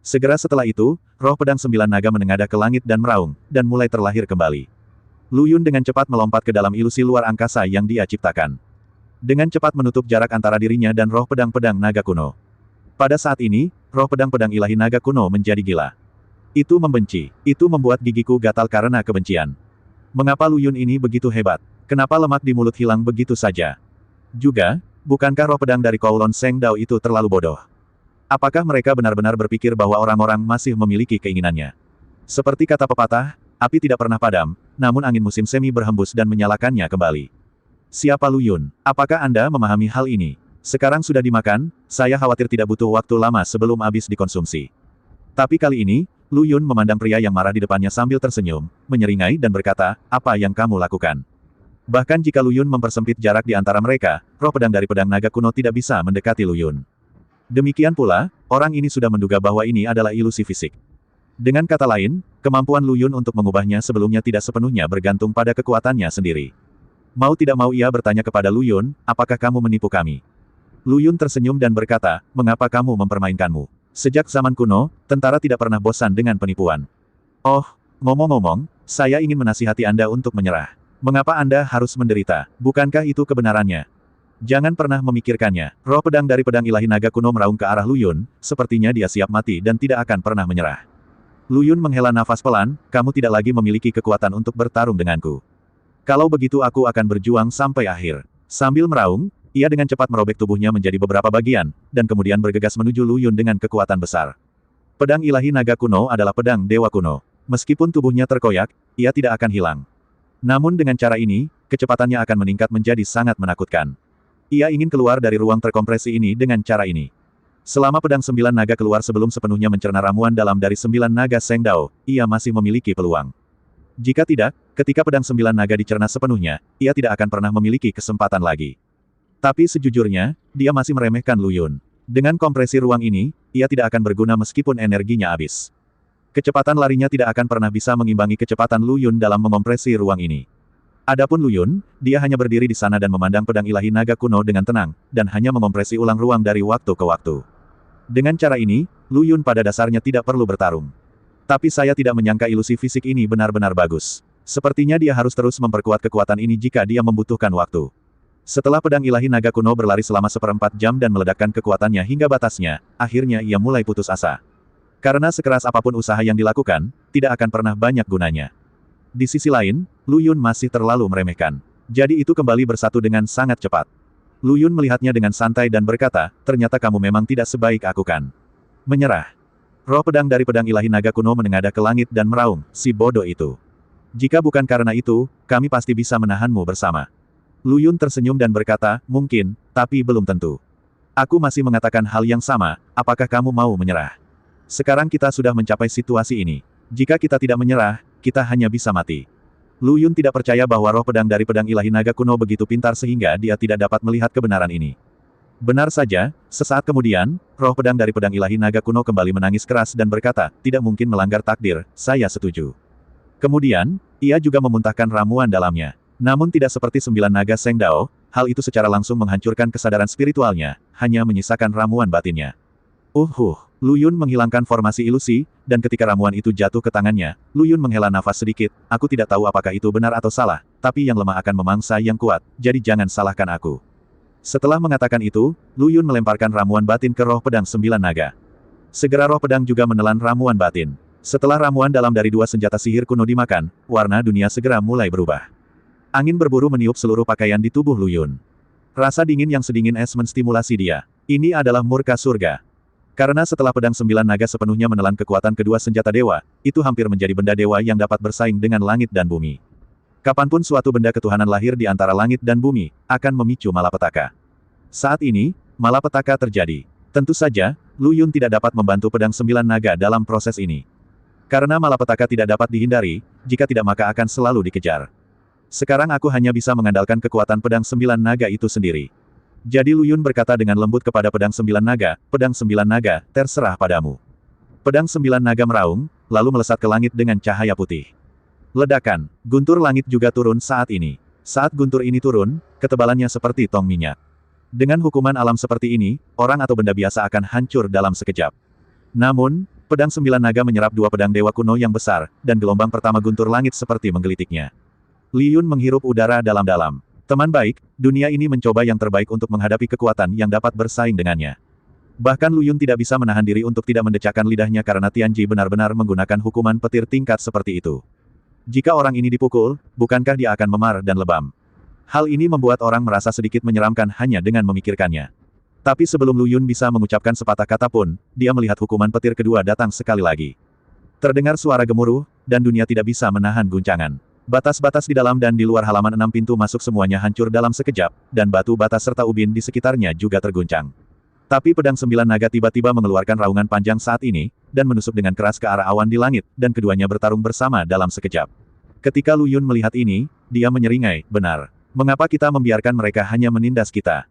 Segera setelah itu, roh pedang 9 naga menengadah ke langit dan meraung, dan mulai terlahir kembali. Lu Yun dengan cepat melompat ke dalam ilusi luar angkasa yang dia ciptakan. Dengan cepat menutup jarak antara dirinya dan roh pedang-pedang naga kuno. Pada saat ini, roh pedang-pedang ilahi naga kuno menjadi gila. Itu membenci. Itu membuat gigiku gatal karena kebencian. Mengapa Lu Yun ini begitu hebat? Kenapa lemak di mulut hilang begitu saja? Juga, bukankah roh pedang dari Kowloon Seng Dao itu terlalu bodoh? Apakah mereka benar-benar berpikir bahwa orang-orang masih memiliki keinginannya? Seperti kata pepatah, api tidak pernah padam, namun angin musim semi berhembus dan menyalakannya kembali. Siapa Lu Yun? Apakah Anda memahami hal ini? Sekarang sudah dimakan, saya khawatir tidak butuh waktu lama sebelum habis dikonsumsi. Tapi kali ini, Lu Yun memandang pria yang marah di depannya sambil tersenyum, menyeringai dan berkata, apa yang kamu lakukan? Bahkan jika Lu Yun mempersempit jarak di antara mereka, roh pedang dari pedang naga kuno tidak bisa mendekati Lu Yun. Demikian pula, orang ini sudah menduga bahwa ini adalah ilusi fisik. Dengan kata lain, kemampuan Lu Yun untuk mengubahnya sebelumnya tidak sepenuhnya bergantung pada kekuatannya sendiri. Mau tidak mau ia bertanya kepada Lu Yun, apakah kamu menipu kami? Lu Yun tersenyum dan berkata, mengapa kamu mempermainkanmu? Sejak zaman kuno, tentara tidak pernah bosan dengan penipuan. Oh, ngomong-ngomong, saya ingin menasihati Anda untuk menyerah. Mengapa Anda harus menderita? Bukankah itu kebenarannya? Jangan pernah memikirkannya. Roh pedang dari pedang ilahi naga kuno meraung ke arah Lu Yun, sepertinya dia siap mati dan tidak akan pernah menyerah. Lu Yun menghela nafas pelan, kamu tidak lagi memiliki kekuatan untuk bertarung denganku. Kalau begitu aku akan berjuang sampai akhir. Sambil meraung, ia dengan cepat merobek tubuhnya menjadi beberapa bagian, dan kemudian bergegas menuju Lu Yun dengan kekuatan besar. Pedang ilahi naga kuno adalah pedang dewa kuno. Meskipun tubuhnya terkoyak, ia tidak akan hilang. Namun dengan cara ini, kecepatannya akan meningkat menjadi sangat menakutkan. Ia ingin keluar dari ruang terkompresi ini dengan cara ini. Selama pedang 9 naga keluar sebelum sepenuhnya mencerna ramuan dalam dari 9 naga Seng Dao, ia masih memiliki peluang. Jika tidak, ketika pedang 9 naga dicerna sepenuhnya, ia tidak akan pernah memiliki kesempatan lagi. Tapi sejujurnya, dia masih meremehkan Lu Yun. Dengan kompresi ruang ini, ia tidak akan berguna meskipun energinya habis. Kecepatan larinya tidak akan pernah bisa mengimbangi kecepatan Lu Yun dalam mengopresi ruang ini. Adapun Lu Yun, dia hanya berdiri di sana dan memandang pedang ilahi naga kuno dengan tenang, dan hanya mengopresi ulang ruang dari waktu ke waktu. Dengan cara ini, Lu Yun pada dasarnya tidak perlu bertarung. Tapi saya tidak menyangka ilusi fisik ini benar-benar bagus. Sepertinya dia harus terus memperkuat kekuatan ini jika dia membutuhkan waktu. Setelah pedang ilahi naga kuno berlari selama 1/4 jam dan meledakkan kekuatannya hingga batasnya, akhirnya ia mulai putus asa. Karena sekeras apapun usaha yang dilakukan, tidak akan pernah banyak gunanya. Di sisi lain, Lu Yun masih terlalu meremehkan. Jadi itu kembali bersatu dengan sangat cepat. Lu Yun melihatnya dengan santai dan berkata, ternyata kamu memang tidak sebaik aku kan. Menyerah. Roh pedang dari pedang ilahi naga kuno menengadah ke langit dan meraung, si bodoh itu. Jika bukan karena itu, kami pasti bisa menahanmu bersama. Lu Yun tersenyum dan berkata, mungkin, tapi belum tentu. Aku masih mengatakan hal yang sama, apakah kamu mau menyerah? Sekarang kita sudah mencapai situasi ini. Jika kita tidak menyerah, kita hanya bisa mati. Lu Yun tidak percaya bahwa roh pedang dari pedang ilahi naga kuno begitu pintar sehingga dia tidak dapat melihat kebenaran ini. Benar saja, sesaat kemudian, roh pedang dari pedang ilahi naga kuno kembali menangis keras dan berkata, tidak mungkin melanggar takdir, saya setuju. Kemudian, ia juga memuntahkan ramuan dalamnya. Namun tidak seperti 9 naga Seng Dao, hal itu secara langsung menghancurkan kesadaran spiritualnya, hanya menyisakan ramuan batinnya. Lu Yun menghilangkan formasi ilusi, dan ketika ramuan itu jatuh ke tangannya, Lu Yun menghela nafas sedikit, aku tidak tahu apakah itu benar atau salah, tapi yang lemah akan memangsa yang kuat, jadi jangan salahkan aku. Setelah mengatakan itu, Lu Yun melemparkan ramuan batin ke roh pedang 9 naga. Segera roh pedang juga menelan ramuan batin. Setelah ramuan dalam dari 2 senjata sihir kuno dimakan, warna dunia segera mulai berubah. Angin berburu meniup seluruh pakaian di tubuh Lu Yun. Rasa dingin yang sedingin es menstimulasi dia. Ini adalah murka surga. Karena setelah pedang 9 naga sepenuhnya menelan kekuatan kedua senjata dewa, itu hampir menjadi benda dewa yang dapat bersaing dengan langit dan bumi. Kapanpun suatu benda ketuhanan lahir di antara langit dan bumi, akan memicu malapetaka. Saat ini, malapetaka terjadi. Tentu saja, Lu Yun tidak dapat membantu pedang 9 naga dalam proses ini. Karena malapetaka tidak dapat dihindari, jika tidak maka akan selalu dikejar. Sekarang aku hanya bisa mengandalkan kekuatan pedang 9 naga itu sendiri. Jadi Lu Yun berkata dengan lembut kepada pedang 9 naga, terserah padamu. Pedang 9 naga meraung, lalu melesat ke langit dengan cahaya putih. Ledakan, guntur langit juga turun saat ini. Saat guntur ini turun, ketebalannya seperti tong minyak. Dengan hukuman alam seperti ini, orang atau benda biasa akan hancur dalam sekejap. Namun, pedang 9 naga menyerap 2 pedang dewa kuno yang besar, dan gelombang pertama guntur langit seperti menggelitiknya. Li Yun menghirup udara dalam-dalam. Teman baik, dunia ini mencoba yang terbaik untuk menghadapi kekuatan yang dapat bersaing dengannya. Bahkan Lu Yun tidak bisa menahan diri untuk tidak mendecakkan lidahnya karena Tianji benar-benar menggunakan hukuman petir tingkat seperti itu. Jika orang ini dipukul, bukankah dia akan memar dan lebam? Hal ini membuat orang merasa sedikit menyeramkan hanya dengan memikirkannya. Tapi sebelum Lu Yun bisa mengucapkan sepatah kata pun, dia melihat hukuman petir kedua datang sekali lagi. Terdengar suara gemuruh, dan dunia tidak bisa menahan guncangan. Batas-batas di dalam dan di luar halaman 6 pintu masuk semuanya hancur dalam sekejap, dan batu bata serta ubin di sekitarnya juga terguncang. Tapi pedang 9 naga tiba-tiba mengeluarkan raungan panjang saat ini, dan menusuk dengan keras ke arah awan di langit, dan keduanya bertarung bersama dalam sekejap. Ketika Lu Yun melihat ini, dia menyeringai, benar. Mengapa kita membiarkan mereka hanya menindas kita?